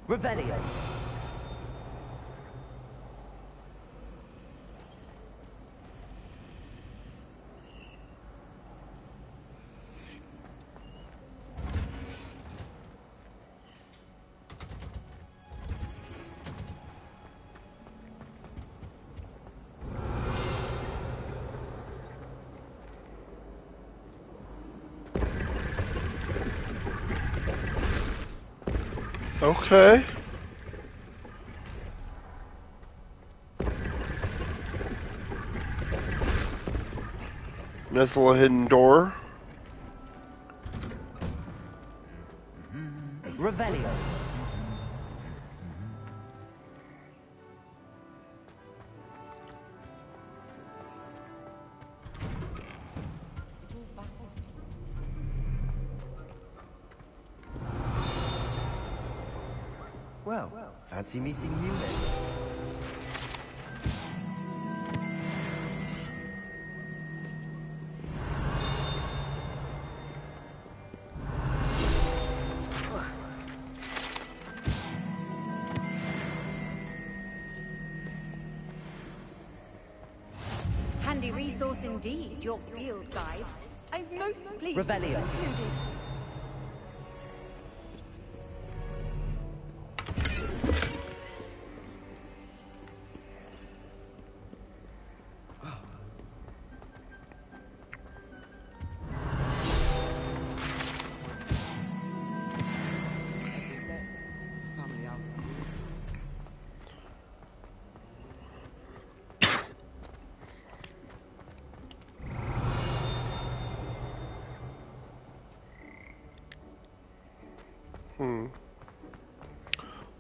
Revelio. Okay. There's a little hidden door. Revelio. Well, fancy meeting you then. Handy resource indeed, your field guide. I'm most pleased Revelio. to be included.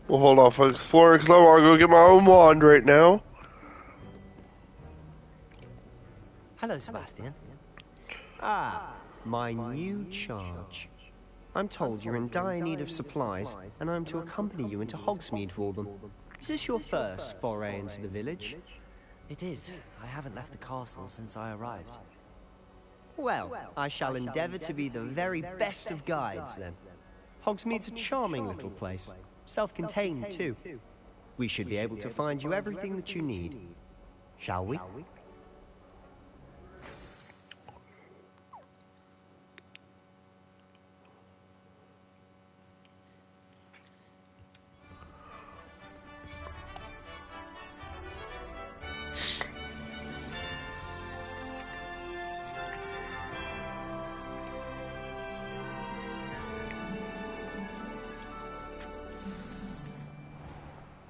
Well, hold off on exploring because I want to go get my own wand right now. Hello, Sebastian. Ah, my new charge. I'm told you're in dire need of supplies, and I'm to accompany you into Hogsmeade for them. Is this your first foray into the village? It is. I haven't left the castle since I arrived. Well, I shall endeavour to be the very best of guides, then. Hogsmeade's a charming little place. Self-contained, too. We should be able to find you everything that you need. Shall we?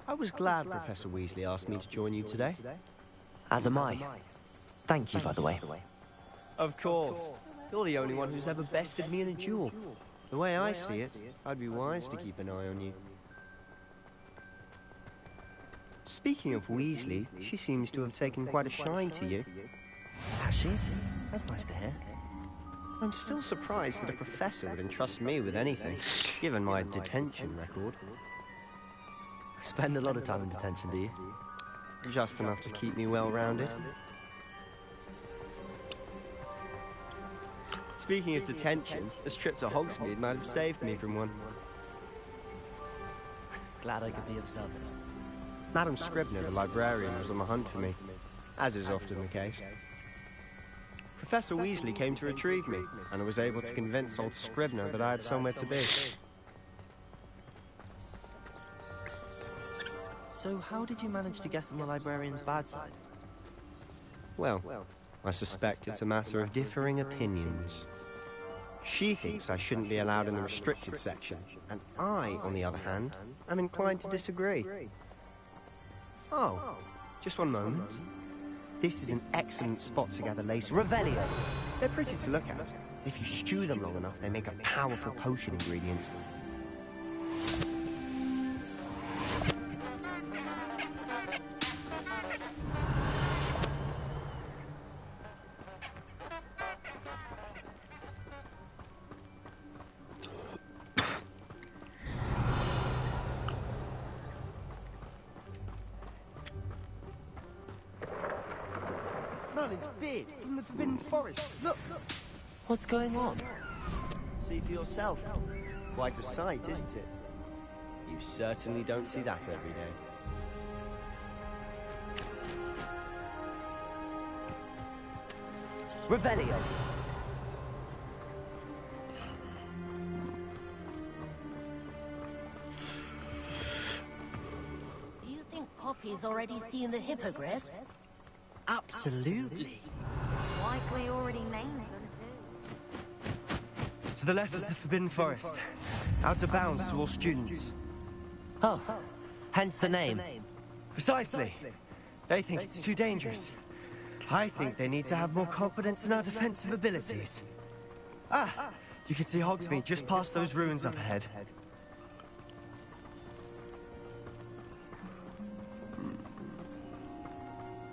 I was glad Professor Weasley asked me to join you today. As am I. Thank you, by the way. Of course. You're the only one who's ever bested me in a duel. The way I see it, I'd be wise to keep an eye on you. Speaking of Weasley, she seems to have taken quite a shine to you. Has she? That's nice to hear. I'm still surprised that a professor would entrust me with anything, given my detention record. Spend a lot of time in detention, do you? Just enough to keep me well-rounded. Speaking of detention, this trip to Hogsmeade might have saved me from one. Glad I could be of service. Madam Scribner, the librarian, was on the hunt for me, as is often the case. Professor Weasley came to retrieve me, and I was able to convince old Scribner that I had somewhere to be. So how did you manage to get on the librarian's bad side? Well, I suspect it's a matter of differing opinions. She thinks I shouldn't be allowed in the restricted section, and I, on the other hand, am inclined to disagree. Oh, just one moment. This is an excellent spot to gather lace. Revelio. They're pretty to look at. If you stew them long enough, they make a powerful potion ingredient. Merlin's beard from the Forbidden Forest. Look, look. What's going on? See for yourself. Quite a sight, isn't it? You certainly don't see that every day. Revelio. Do you think Poppy's already seen the hippogriffs? Absolutely. Likely already named them too. To the left is the Forbidden Forest. Out of bounds to all students. Oh, hence the name. Precisely. They think it's too dangerous. I think they need to have more confidence in our defensive abilities. Ah, you can see Hogsmeade just past those ruins up ahead.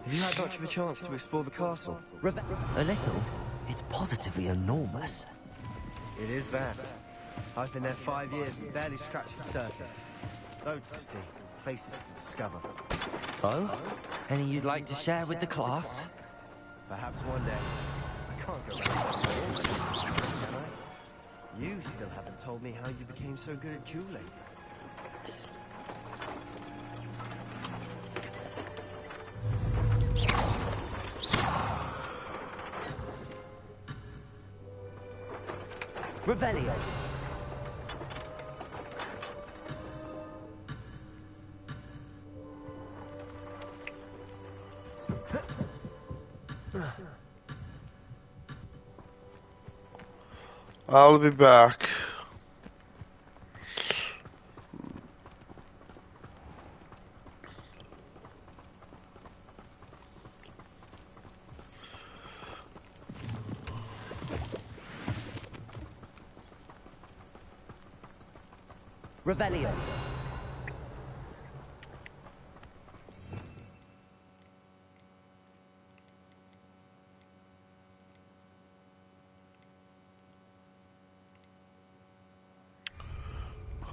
Have you had much of a chance to explore the castle? A little. It's positively enormous. It is that. I've been there 5 years and barely scratched the surface. Loads to see, places to discover. Oh? Any you'd like to share with the class? Perhaps one day. I can't go around can I? You still haven't told me how you became so good at dueling. Revelio. I'll be back. Revelio.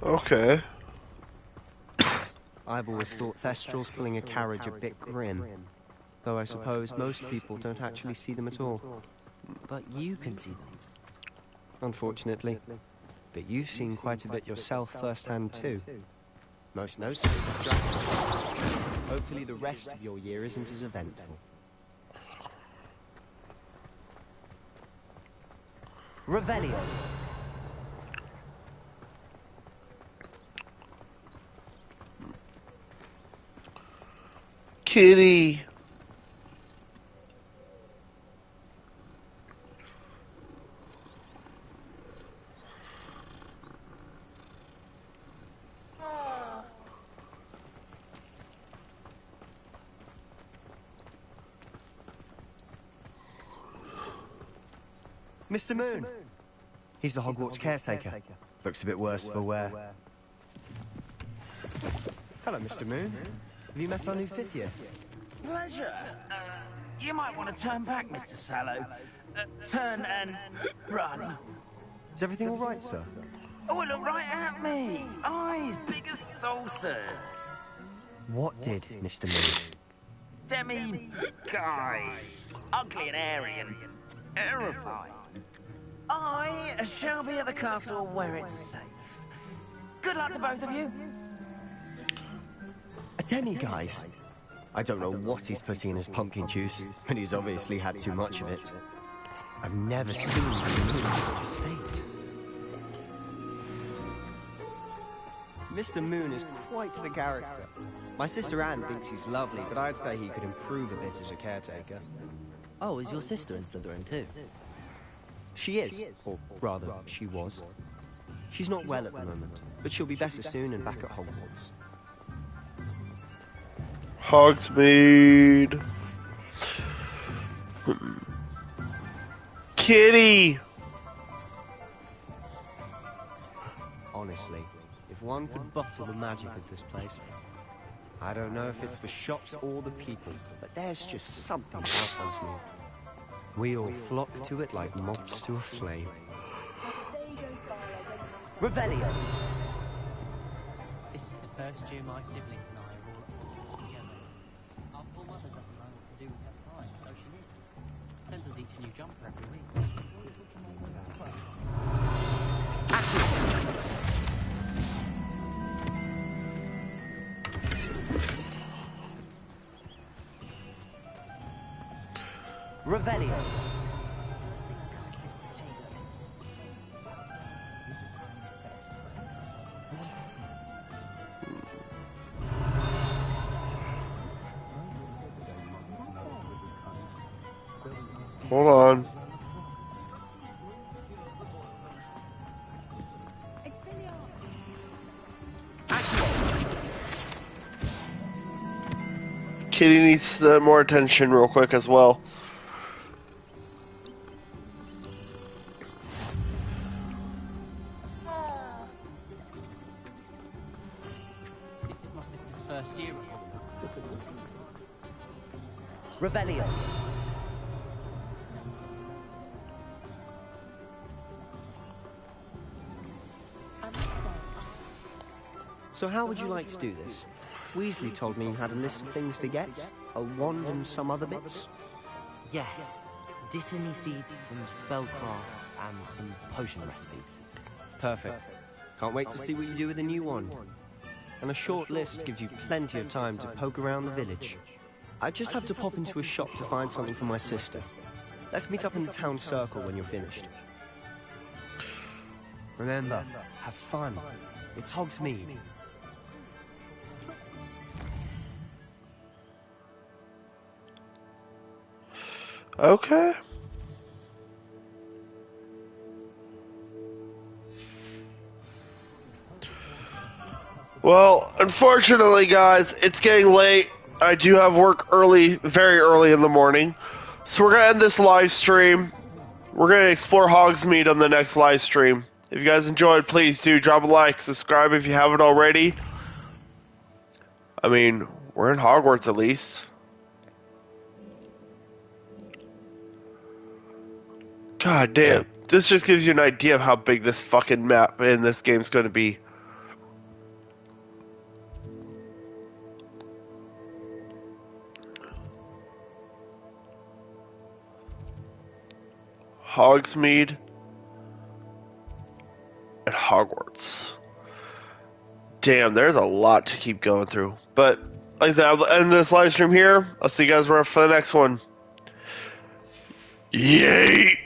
Okay. I've always thought Thestrals pulling a carriage a bit grim. Though I suppose most people don't actually see them at all. But you can see them. Unfortunately. But you've seen quite a bit yourself firsthand too. Most notably the dragon. Hopefully the rest of your year isn't as eventful. Revelio. Kitty. Mr. Moon! He's the Hogwarts caretaker. Looks a bit worse for wear. Hello, Mr. Moon. Have you met our new 5th year? Pleasure. You might want to turn back, Mr. Sallow. Turn and run. Is everything all right, sir? Oh, look right at me. Eyes big as saucers. What did Mr. Moon? Demi-guys. Ugly and airy and terrifying. I shall be at the castle where it's safe. Good luck to both of you. A demi-guise? I don't know what he's putting in his pumpkin juice, but he's obviously had too much of it. I've never seen him in such a state. Mr. Moon is quite the character. My sister Anne thinks he's lovely, but I'd say he could improve a bit as a caretaker. Oh, is your sister in Slytherin too? She is, or rather, she was. She's not well at the moment, but she'll be better soon and back at Hogwarts. Hogsmeade. Kitty. Honestly, if one could bottle the magic of this place. I don't know if it's the shops or the people, but there's just something about Hogsmeade. We all flock to it like moths to a flame. Revelio. This is the first year my siblings and I are all at together. Our poor mother doesn't know what to do with her time, so she lives. Sends us each a new jumper every week. Revelio. Hold on. Kitty needs more attention real quick as well. This is my sister's first year. Revelio. So how would you like to do this? Weasley told me you had a list of things to get. A wand and some other bits. Yes. Dittany seeds, some spellcrafts, and some potion recipes. Perfect. Can't wait to see what you do with the new wand. And a short list gives you plenty of time to poke around the village. I just have to pop into a shop to find something for my sister. Let's meet up in the town circle when you're finished. Remember, have fun. It's Hogsmeade. Okay. Well, unfortunately, guys, it's getting late. I do have work early, very early in the morning. So we're going to end this live stream. We're going to explore Hogsmeade on the next live stream. If you guys enjoyed, please do drop a like, subscribe if you haven't already. I mean, we're in Hogwarts at least. God damn. This just gives you an idea of how big this fucking map in this game's going to be. Hogsmeade and Hogwarts. Damn, there's a lot to keep going through. But, like I said, I'll end this live stream here. I'll see you guys around for the next one. Yay!